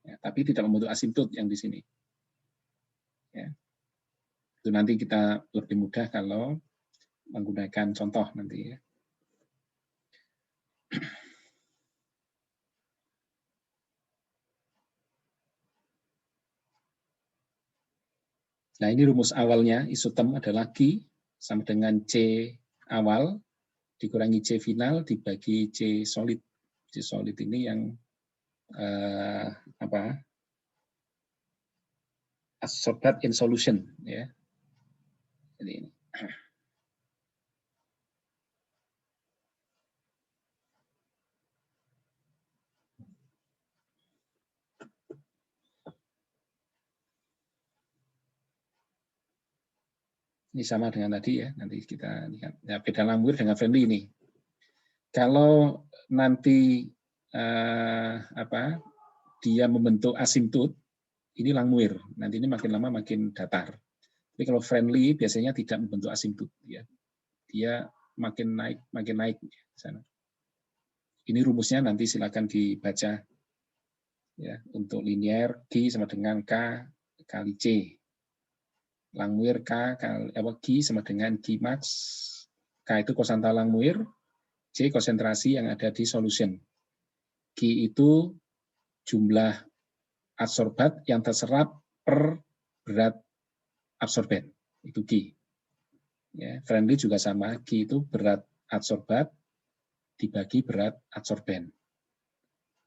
Speaker 1: Ya, tapi tidak membentuk asimptot yang di sini. Ya. Itu nanti kita lebih mudah kalau menggunakan contoh nanti ya. Nah ini rumus awalnya, isoterm adalah Q sama dengan C awal dikurangi C final dibagi C solid. C solid ini yang adsorbate in solution, ya. Jadi ini. Ini sama dengan tadi ya, nanti kita lihat. Ya, beda Langmuir dengan friendly ini. Kalau nanti dia membentuk asimptot, ini Langmuir. Nanti ini makin lama makin datar. Tapi kalau friendly biasanya tidak membentuk asimptot, ya. Dia makin naik di sana. Ini rumusnya nanti silakan dibaca. Ya, untuk linear G sama dengan K kali C. Langmuir K G sama dengan G max. K itu konsanta Langmuir, C konsentrasi yang ada di solution. G itu jumlah adsorbat yang terserap per berat absorben. Itu G. Ya, friendly juga sama. G itu berat adsorbat dibagi berat adsorben.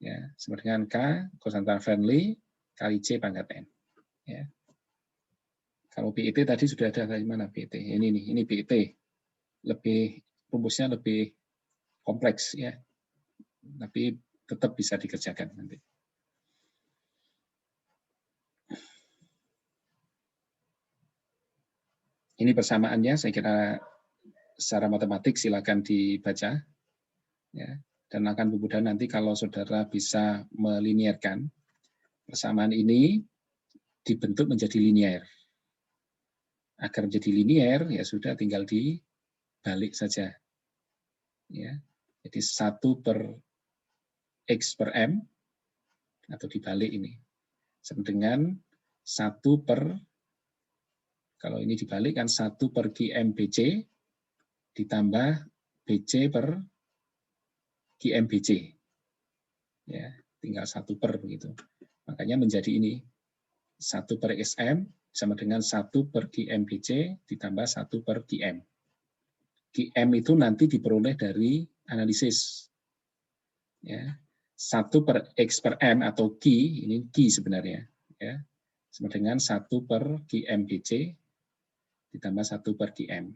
Speaker 1: Ya, sama dengan K konsanta friendly kali C pangkat N. Ya. Kalau BET tadi sudah ada dari mana BET? Ini BET. Rumusnya lebih kompleks ya. Tapi tetap bisa dikerjakan nanti. Ini persamaannya saya kira secara matematik silakan dibaca ya. Dan akan mudah nanti kalau saudara bisa melinearkan persamaan ini dibentuk menjadi linear. Agar menjadi linear ya sudah tinggal dibalik saja. Ya. Jadi 1 per X per M atau dibalik ini. Sama dengan 1 per, kalau ini dibalik kan 1 per QM BC ditambah BC per QM BC. Ya, tinggal 1 per begitu. Makanya menjadi ini 1 per XM sama dengan 1 per QM BC ditambah 1 per QM. QM itu nanti diperoleh dari analisis. Ya. 1 per X per M atau Q, ini Q sebenarnya. Ya, sama dengan 1 per QM BC ditambah 1 per QM.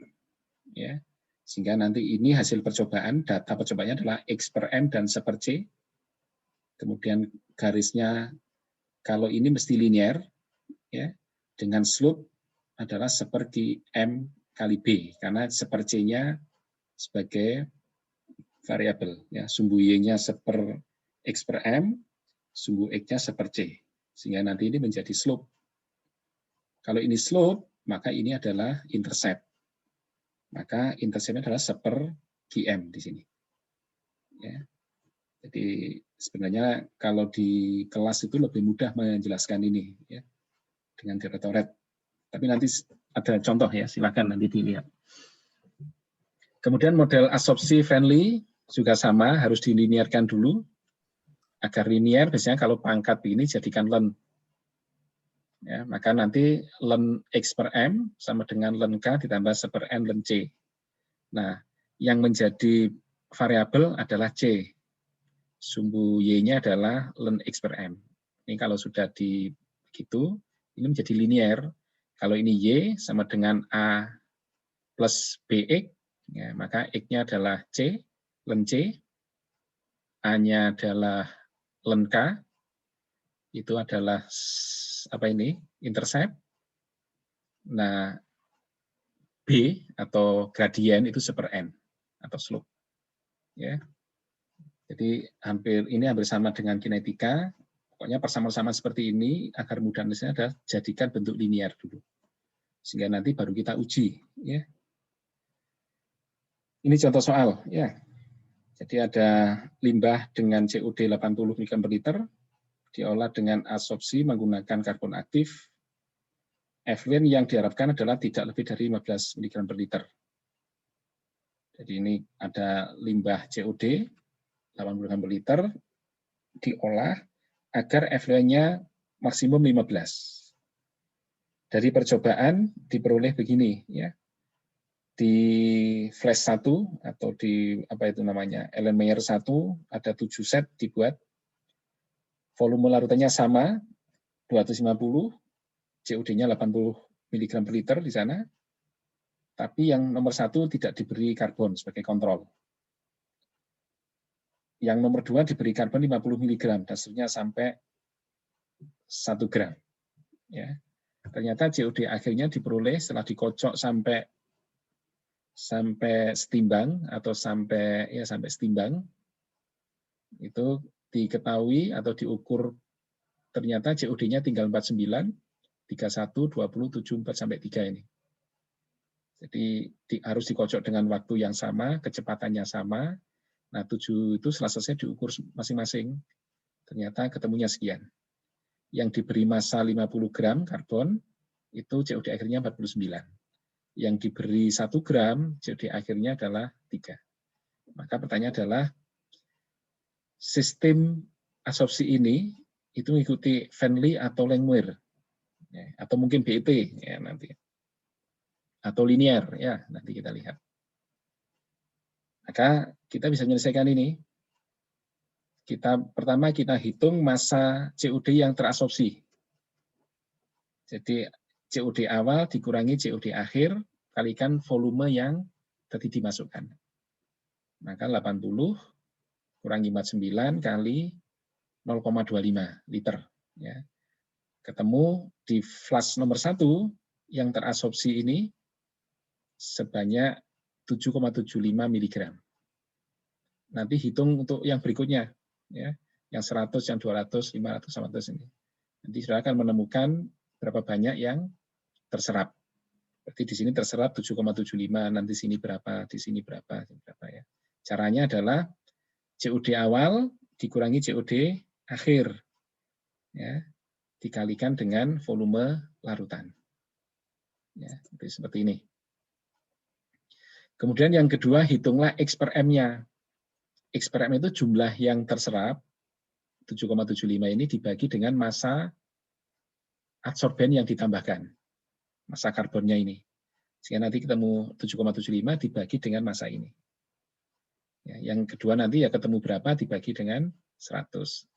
Speaker 1: Ya. Sehingga nanti ini hasil percobaan, data percobaannya adalah X per M dan 1 per C. Kemudian garisnya, kalau ini mesti linear, ya, dengan slope adalah 1 per QM kali B, karena 1 per C-nya sebagai variabel. Ya, sumbu Y-nya 1 per X per M, sumbu X-nya 1 per C. Sehingga nanti ini menjadi slope. Kalau ini slope, maka ini adalah intercept. Maka intercept-nya adalah 1 per QM di sini. Ya. Jadi sebenarnya kalau di kelas itu lebih mudah menjelaskan ini ya, dengan diretoret. Tapi nanti ada contoh ya, silakan nanti dilihat. Kemudian model absorpsi friendly juga sama, harus dilinearkan dulu. Agar linear, biasanya kalau pangkat ini jadikan len. Ya, maka nanti len X per M sama dengan len K ditambah 1 per N len C. Nah, yang menjadi variabel adalah C. Sumbu Y-nya adalah len X per M. Ini kalau sudah begitu, ini menjadi linear. Kalau ini Y sama dengan A plus BX, ya, maka X-nya adalah C, len C. A-nya adalah len K, itu adalah apa ini? Intercept. Nah, B atau gradien itu 1 per N atau slope. Ya. Jadi ini hampir sama dengan kinetika. Pokoknya persamaan-persamaan seperti ini agar mudah nulisnya adalah jadikan bentuk linear dulu. Sehingga nanti baru kita uji. Ya. Ini contoh soal. Ya. Jadi ada limbah dengan COD 80 mg per liter, diolah dengan adsorpsi menggunakan karbon aktif. Effluent yang diharapkan adalah tidak lebih dari 15 mg per liter. Jadi ini ada limbah COD 80 mg per liter, diolah agar effluentnya maksimum 15. Dari percobaan diperoleh begini, ya. Di flash 1 atau di apa itu namanya, Erlenmeyer 1 ada 7 set dibuat. Volume larutannya sama 250, COD-nya 80 mg per liter di sana, tapi yang nomor 1 tidak diberi karbon sebagai kontrol. Yang nomor 2 diberi karbon 50 mg, dasarnya sampai 1 gram. Ya. Ternyata COD akhirnya diperoleh setelah dikocok sampai setimbang atau sampai setimbang, itu diketahui atau diukur ternyata COD-nya tinggal 49, 31, 20, 74 sampai 3 ini. Jadi harus dikocok dengan waktu yang sama, kecepatannya sama. Nah, 7 itu setelah selesai diukur masing-masing, ternyata ketemunya sekian. Yang diberi massa 50 gram karbon, itu COD akhirnya 49. Yang diberi 1 gram, COD akhirnya adalah 3. Maka pertanyaan adalah, sistem absorpsi ini itu mengikuti Venli atau Langmuir, ya, atau mungkin BET ya nanti, atau linear ya nanti kita lihat. Maka kita bisa menyelesaikan ini. Pertama kita hitung massa COD yang terabsorpsi. Jadi COD awal dikurangi COD akhir kalikan volume yang tadi dimasukkan. Maka 80 kurangi 49 kali 0,25 liter. Ya. Ketemu di flash nomor 1 yang terabsorpsi ini sebanyak 7,75 mg. Nanti hitung untuk yang berikutnya, ya, yang 100, yang 200, 500, 100 ini. Nanti saudara akan menemukan berapa banyak yang terserap. Berarti di sini terserap 7,75, nanti sini berapa, di sini berapa ya. Caranya adalah COD awal dikurangi COD akhir, ya, dikalikan dengan volume larutan. Ya, seperti ini. Kemudian yang kedua, hitunglah X per M-nya. X per M itu jumlah yang terserap, 7,75 ini dibagi dengan massa adsorben yang ditambahkan, massa karbonnya ini. Sehingga nanti ketemu 7,75 dibagi dengan massa ini. Ya, yang kedua nanti ya ketemu berapa dibagi dengan 100.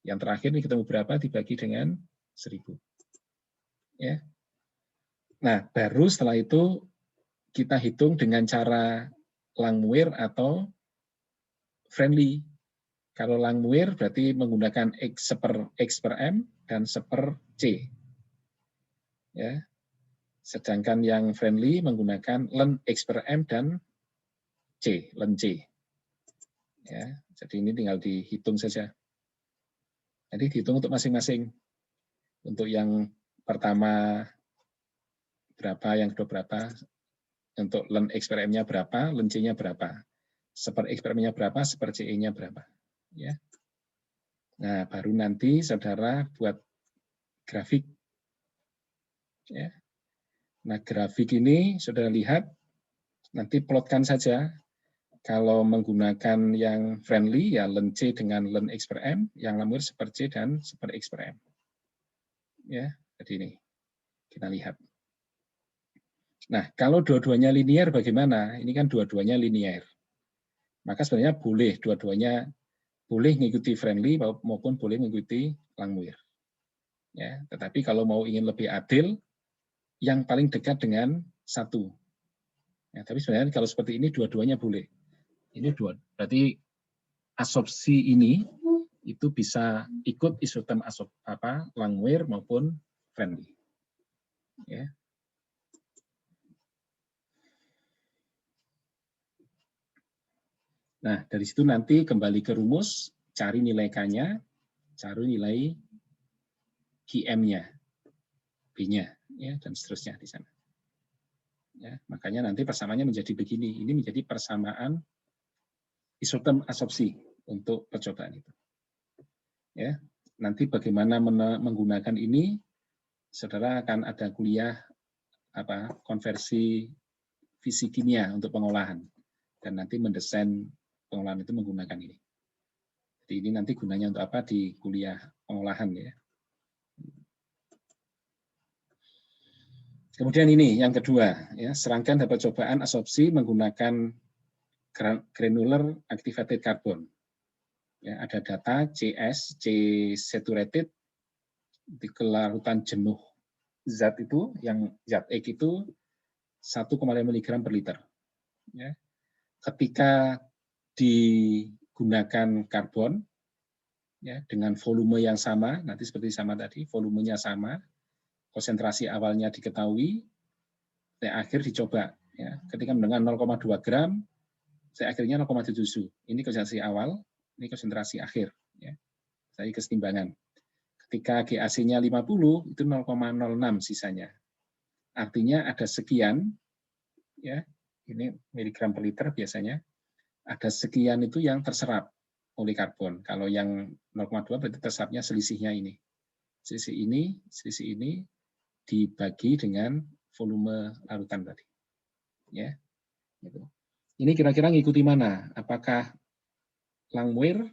Speaker 1: Yang terakhir ini ketemu berapa dibagi dengan 1000. Ya. Nah, baru setelah itu kita hitung dengan cara Langmuir atau Venli. Kalau Langmuir berarti menggunakan X per M dan seper C. Ya. Sedangkan yang Venli menggunakan ln X per M dan C, ln C. Ya, jadi ini tinggal dihitung saja. Jadi dihitung untuk masing-masing. Untuk yang pertama berapa, yang kedua berapa, untuk ln X per M-nya berapa, ln C-nya berapa, seper X per M-nya berapa, seper CE-nya berapa. Ya. Nah, baru nanti saudara buat grafik. Ya. Nah, grafik ini saudara lihat, nanti plotkan saja. Kalau menggunakan yang Venli, ya ln C dengan ln X per M, yang Langmuir seper C dan seper X per M. Ya, jadi ini kita lihat. Nah, kalau dua-duanya linear bagaimana? Ini kan dua-duanya linear. Maka sebenarnya boleh, dua-duanya boleh mengikuti Venli maupun boleh mengikuti Langmuir. Ya, tetapi kalau mau ingin lebih adil, yang paling dekat dengan 1. Ya, tapi sebenarnya kalau seperti ini dua-duanya boleh. Ini berarti absorpsi ini itu bisa ikut isotem Langmuir maupun Venli. Ya. Nah, dari situ nanti kembali ke rumus, cari nilai K-nya, cari nilai QM-nya, B-nya, ya, dan seterusnya di sana. Ya, makanya nanti persamaannya menjadi begini. Ini menjadi persamaan isotem absorpsi untuk percobaan itu. Ya, nanti bagaimana menggunakan ini, saudara akan ada kuliah konversi fisik kimia untuk pengolahan, dan nanti mendesain pengolahan itu menggunakan ini. Jadi ini nanti gunanya untuk apa di kuliah pengolahan ya. Kemudian ini yang kedua, ya, serangkan dapat cobaan absorpsi menggunakan granular activated carbon. Ya, ada data CS, C saturated di kelarutan jenuh zat itu, yang zat X itu 1,5 mg per liter. Ya. Ketika digunakan karbon, ya, dengan volume yang sama, nanti seperti sama tadi, volumenya sama, konsentrasi awalnya diketahui, saya akhir dicoba. Ya. Ketika mendengar 0,2 gram, saya akhirnya 0,77. Ini konsentrasi awal, ini konsentrasi akhir. Ya. Saya kesetimbangan. Ketika GAC-nya 50, itu 0,06 sisanya. Artinya ada sekian, ya, ini miligram per liter biasanya, ada sekian itu yang terserap oleh karbon. Kalau yang 0,2 berarti terserapnya selisihnya ini. Selisih ini dibagi dengan volume larutan tadi. Ya, gitu. Ini kira-kira ngikuti mana? Apakah Langmuir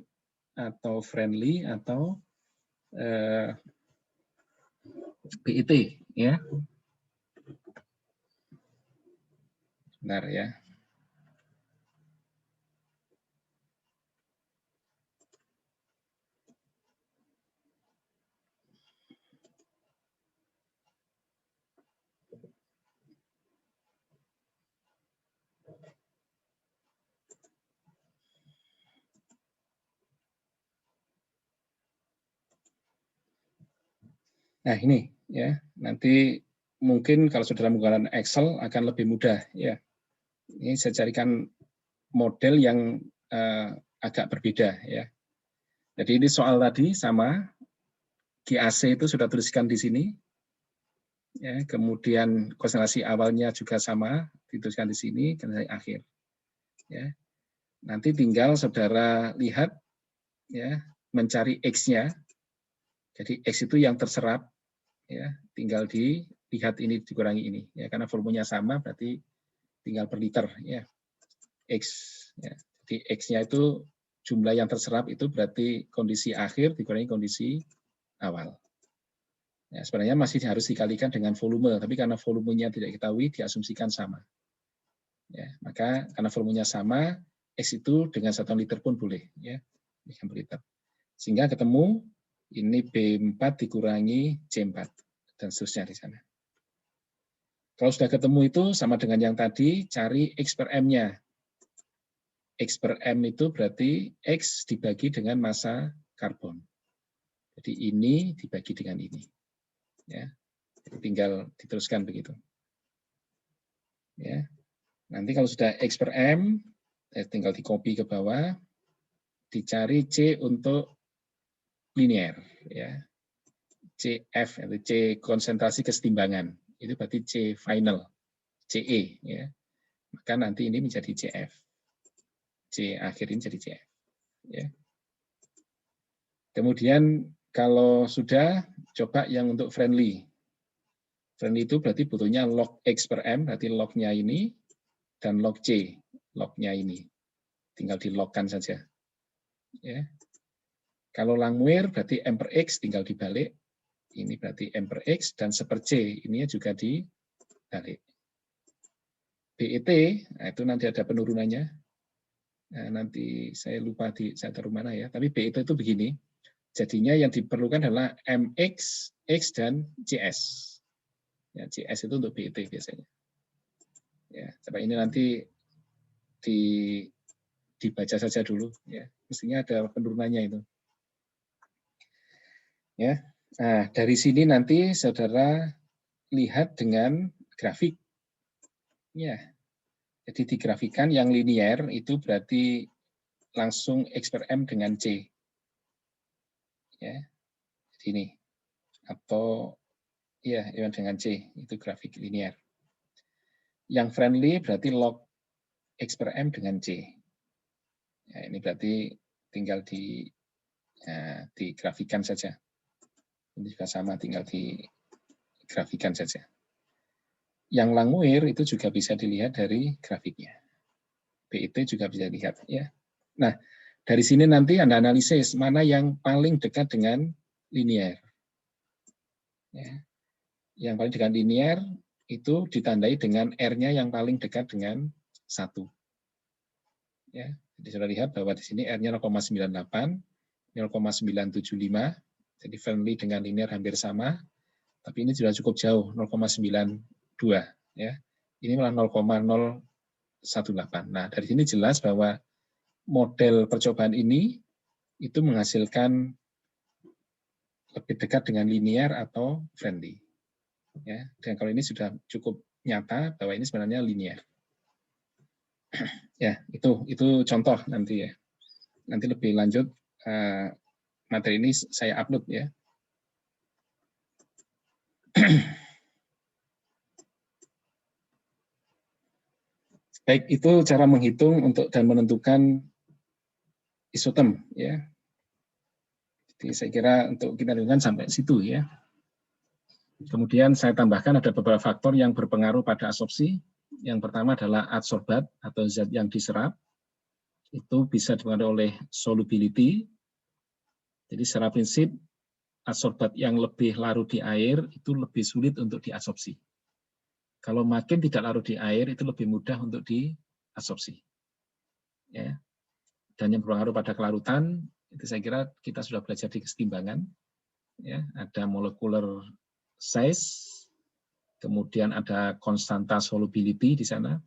Speaker 1: atau Friendly atau BET, ya? Benar ya. Nah ini ya, nanti mungkin kalau saudara menggunakan Excel akan lebih mudah ya. Ini saya carikan model yang agak berbeda ya. Jadi ini soal tadi sama, GAC itu sudah tuliskan di sini. Ya, kemudian konsentrasi awalnya juga sama, dituliskan di sini, konsentrasi akhir. Ya. Nanti tinggal saudara lihat ya, mencari X-nya. Jadi X itu yang terserap, ya, tinggal dilihat ini dikurangi ini, ya, karena volumenya sama berarti tinggal per liter, ya, X. Ya. Jadi X-nya itu jumlah yang terserap itu berarti kondisi akhir dikurangi kondisi awal. Ya, sebenarnya masih harus dikalikan dengan volume, tapi karena volumenya tidak diketahui, diasumsikan sama. Ya, maka karena volumenya sama, X itu dengan 1 liter pun boleh, ya, per liter. Sehingga ketemu ini B4 dikurangi C4 dan seterusnya di sana. Kalau sudah ketemu itu sama dengan yang tadi, cari X per M-nya. X per M itu berarti X dibagi dengan massa karbon. Jadi ini dibagi dengan ini. Ya. Jadi tinggal diteruskan begitu. Ya. Nanti kalau sudah X per M, tinggal di copy ke bawah, dicari C untuk linear, ya. CF atau C konsentrasi kesetimbangan, itu berarti C final, CE, ya. Maka nanti ini menjadi CF, C akhir ini jadi CF, ya. Kemudian kalau sudah, coba yang untuk friendly. Friendly itu berarti butuhnya log X per M, berarti lognya ini, dan log C, lognya ini. Tinggal dilogkan saja. Ya. Kalau Langmuir berarti M per X tinggal dibalik, ini berarti M per X, dan seper C, ini juga dibalik. BET, nah itu nanti ada penurunannya. Nah, nanti saya lupa saya taruh mana ya, tapi BET itu begini, jadinya yang diperlukan adalah MX, X, dan CS. Ya, CS itu untuk BET biasanya. Ya, coba ini nanti dibaca saja dulu, ya. Mestinya ada penurunannya itu. Ya, nah dari sini nanti saudara lihat dengan grafik. Ya, jadi digrafikan yang linier itu berarti langsung X per M dengan C. Ya, jadi ini atau ya dengan C itu grafik linier. Yang friendly berarti log X per M dengan C. Ya, ini berarti tinggal digrafikan saja. Ini juga sama, tinggal digrafikan saja. Yang Langmuir itu juga bisa dilihat dari grafiknya. BET juga bisa dilihat, ya. Nah, dari sini nanti Anda analisis mana yang paling dekat dengan linier. Ya. Yang paling dekat linier itu ditandai dengan R-nya yang paling dekat dengan 1. Ya. Jadi sudah lihat bahwa di sini R-nya 0,98, 0,975, jadi friendly dengan linier hampir sama. Tapi ini sudah cukup jauh, 0,92 ya. Ini malah 0,018. Nah, dari sini jelas bahwa model percobaan ini itu menghasilkan lebih dekat dengan linear atau friendly. Ya, dan kalau ini sudah cukup nyata bahwa ini sebenarnya linear. Ya, itu contoh nanti ya. Nanti lebih lanjut materi ini saya upload ya. Baik, itu cara menghitung untuk dan menentukan isotem ya. Jadi saya kira untuk kita dengarkan sampai situ ya. Kemudian saya tambahkan ada beberapa faktor yang berpengaruh pada absorpsi. Yang pertama adalah adsorbat atau zat yang diserap. Itu bisa dipengaruhi oleh solubility. Jadi secara prinsip adsorbat yang lebih larut di air itu lebih sulit untuk diabsorpsi. Kalau makin tidak larut di air itu lebih mudah untuk diabsorpsi. Ya. Dan yang berpengaruh pada kelarutan itu saya kira kita sudah belajar di kesetimbangan. Ya, ada molecular size, kemudian ada konstanta solubility di sana,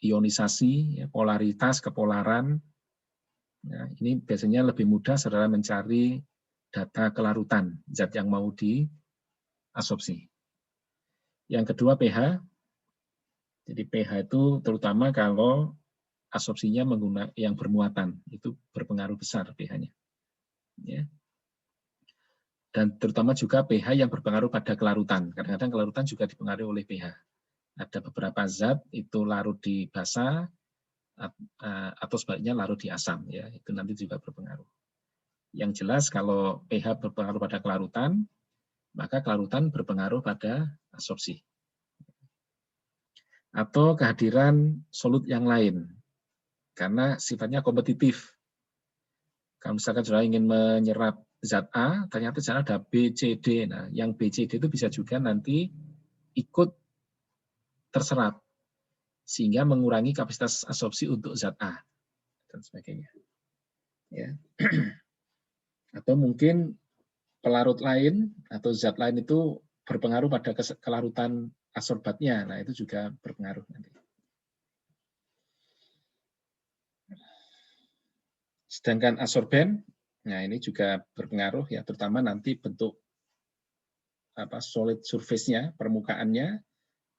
Speaker 1: ionisasi, ya, polaritas, kepolaran. Ya, ini biasanya lebih mudah saudara mencari data kelarutan zat yang mau diabsorpsi. Yang kedua pH. Jadi pH itu terutama kalau absorpsinya menggunakan yang bermuatan, itu berpengaruh besar pH-nya. Ya. Dan terutama juga pH yang berpengaruh pada kelarutan. Kadang-kadang kelarutan juga dipengaruhi oleh pH. Ada beberapa zat itu larut di basa atau sebaliknya larut di asam, ya itu nanti juga berpengaruh. Yang jelas kalau pH berpengaruh pada kelarutan, maka kelarutan berpengaruh pada absorpsi. Atau kehadiran solut yang lain, karena sifatnya kompetitif. Kalau misalkan saudara ingin menyerap zat A, ternyata di sana ada B, C, D. Nah, yang B, C, D itu bisa juga nanti ikut terserap, sehingga mengurangi kapasitas absorpsi untuk zat A, dan sebagainya. Ya. Atau mungkin pelarut lain atau zat lain itu berpengaruh pada kelarutan adsorbatnya. Nah, itu juga berpengaruh nanti. Sedangkan adsorben, nah ini juga berpengaruh ya, terutama nanti bentuk solid surface-nya, permukaannya,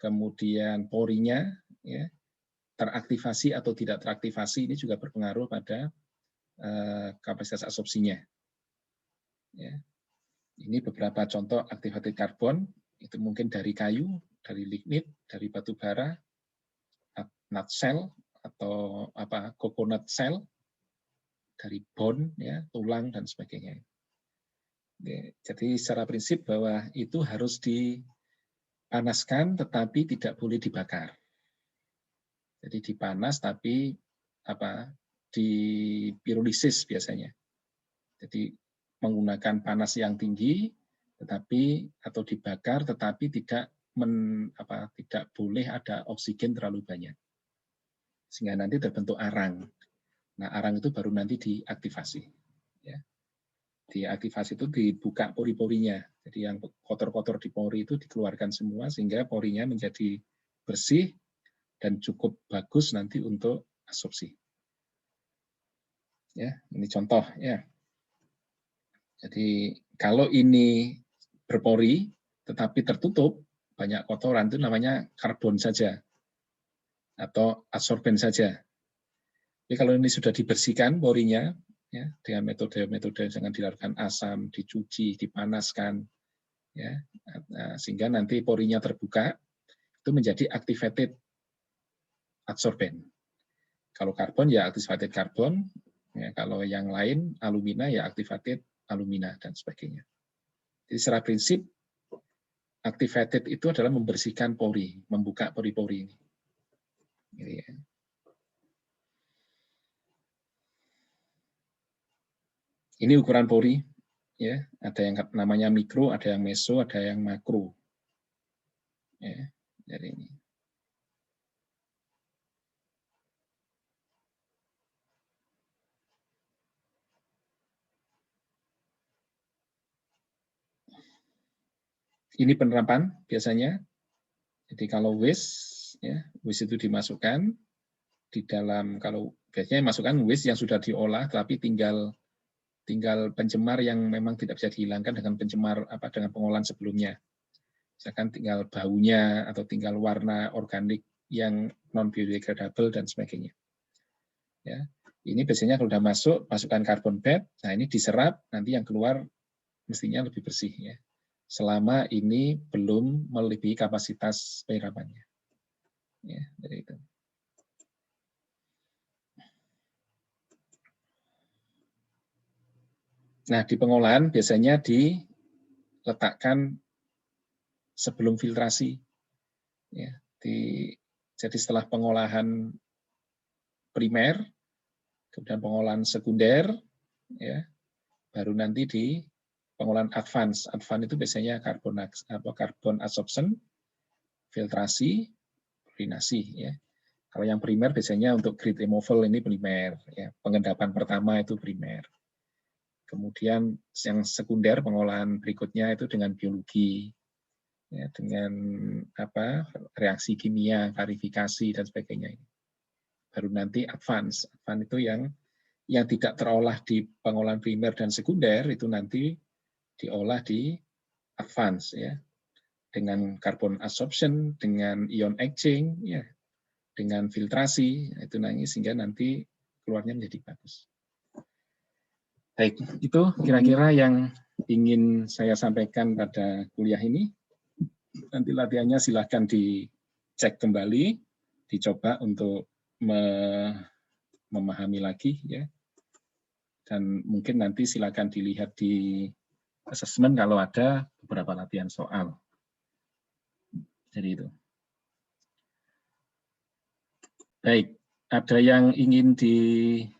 Speaker 1: kemudian porinya, ya, teraktivasi atau tidak teraktivasi ini juga berpengaruh pada kapasitas absorpsinya. Ya. Ini beberapa contoh aktivated karbon, itu mungkin dari kayu, dari lignit, dari batu bara, nutshell atau coconut shell, dari bone, ya, tulang dan sebagainya. Oke, jadi secara prinsip bahwa itu harus dipanaskan tetapi tidak boleh dibakar. Jadi dipanas tapi dipirolisis biasanya. Jadi menggunakan panas yang tinggi tetapi atau dibakar tetapi tidak tidak boleh ada oksigen terlalu banyak. Sehingga nanti terbentuk arang. Nah, arang itu baru nanti diaktifasi. Ya. Diaktifasi itu dibuka pori-porinya. Jadi yang kotor-kotor di pori itu dikeluarkan semua sehingga porinya menjadi bersih dan cukup bagus nanti untuk absorpsi. Ya, ini contoh ya. Jadi kalau ini berpori tetapi tertutup banyak kotoran itu namanya karbon saja atau adsorben saja. Jadi kalau ini sudah dibersihkan porinya ya dengan metode-metode dengan dilarutkan asam, dicuci, dipanaskan ya sehingga nanti porinya terbuka itu menjadi activated adsorben. Kalau karbon ya activated karbon, ya, kalau yang lain alumina ya activated alumina dan sebagainya. Jadi secara prinsip activated itu adalah membersihkan pori, membuka pori-pori ini. Gitu ya. Ini ukuran pori, ya. Ada yang namanya mikro, ada yang meso, ada yang makro. Ya, jadi ini. Ini penerapan biasanya. Jadi kalau waste, ya, waste itu dimasukkan di dalam, kalau biasanya masukkan waste yang sudah diolah, tapi tinggal pencemar yang memang tidak bisa dihilangkan dengan pencemar dengan pengolahan sebelumnya. Misalkan tinggal baunya atau tinggal warna organik yang non biodegradable dan sebagainya. Ya, ini biasanya kalau sudah masukkan carbon bed, nah ini diserap, nanti yang keluar mestinya lebih bersih ya. Selama ini belum melebihi kapasitas penyerapannya. Ya, dari itu. Nah, di pengolahan biasanya diletakkan sebelum filtrasi. Ya, jadi setelah pengolahan primer, kemudian pengolahan sekunder, ya, baru nanti di pengolahan advance. Advance itu biasanya carbon adsorption, filtrasi, urinasi. Ya. Kalau yang primer biasanya untuk grid removal ini primer. Ya. Pengendapan pertama itu primer. Kemudian yang sekunder pengolahan berikutnya itu dengan biologi, ya, dengan reaksi kimia, klarifikasi dan sebagainya. Baru nanti advance. Advance itu yang tidak terolah di pengolahan primer dan sekunder itu nanti diolah di advance ya. Dengan carbon adsorption, dengan ion exchange ya, dengan filtrasi itu nanti sehingga nanti keluarnya menjadi bagus. Baik, itu kira-kira yang ingin saya sampaikan pada kuliah ini. Nanti latihannya silahkan dicek kembali, dicoba untuk memahami lagi ya. Dan mungkin nanti silakan dilihat di assessment kalau ada beberapa latihan soal. Jadi itu. Baik, ada yang ingin ditanyakan?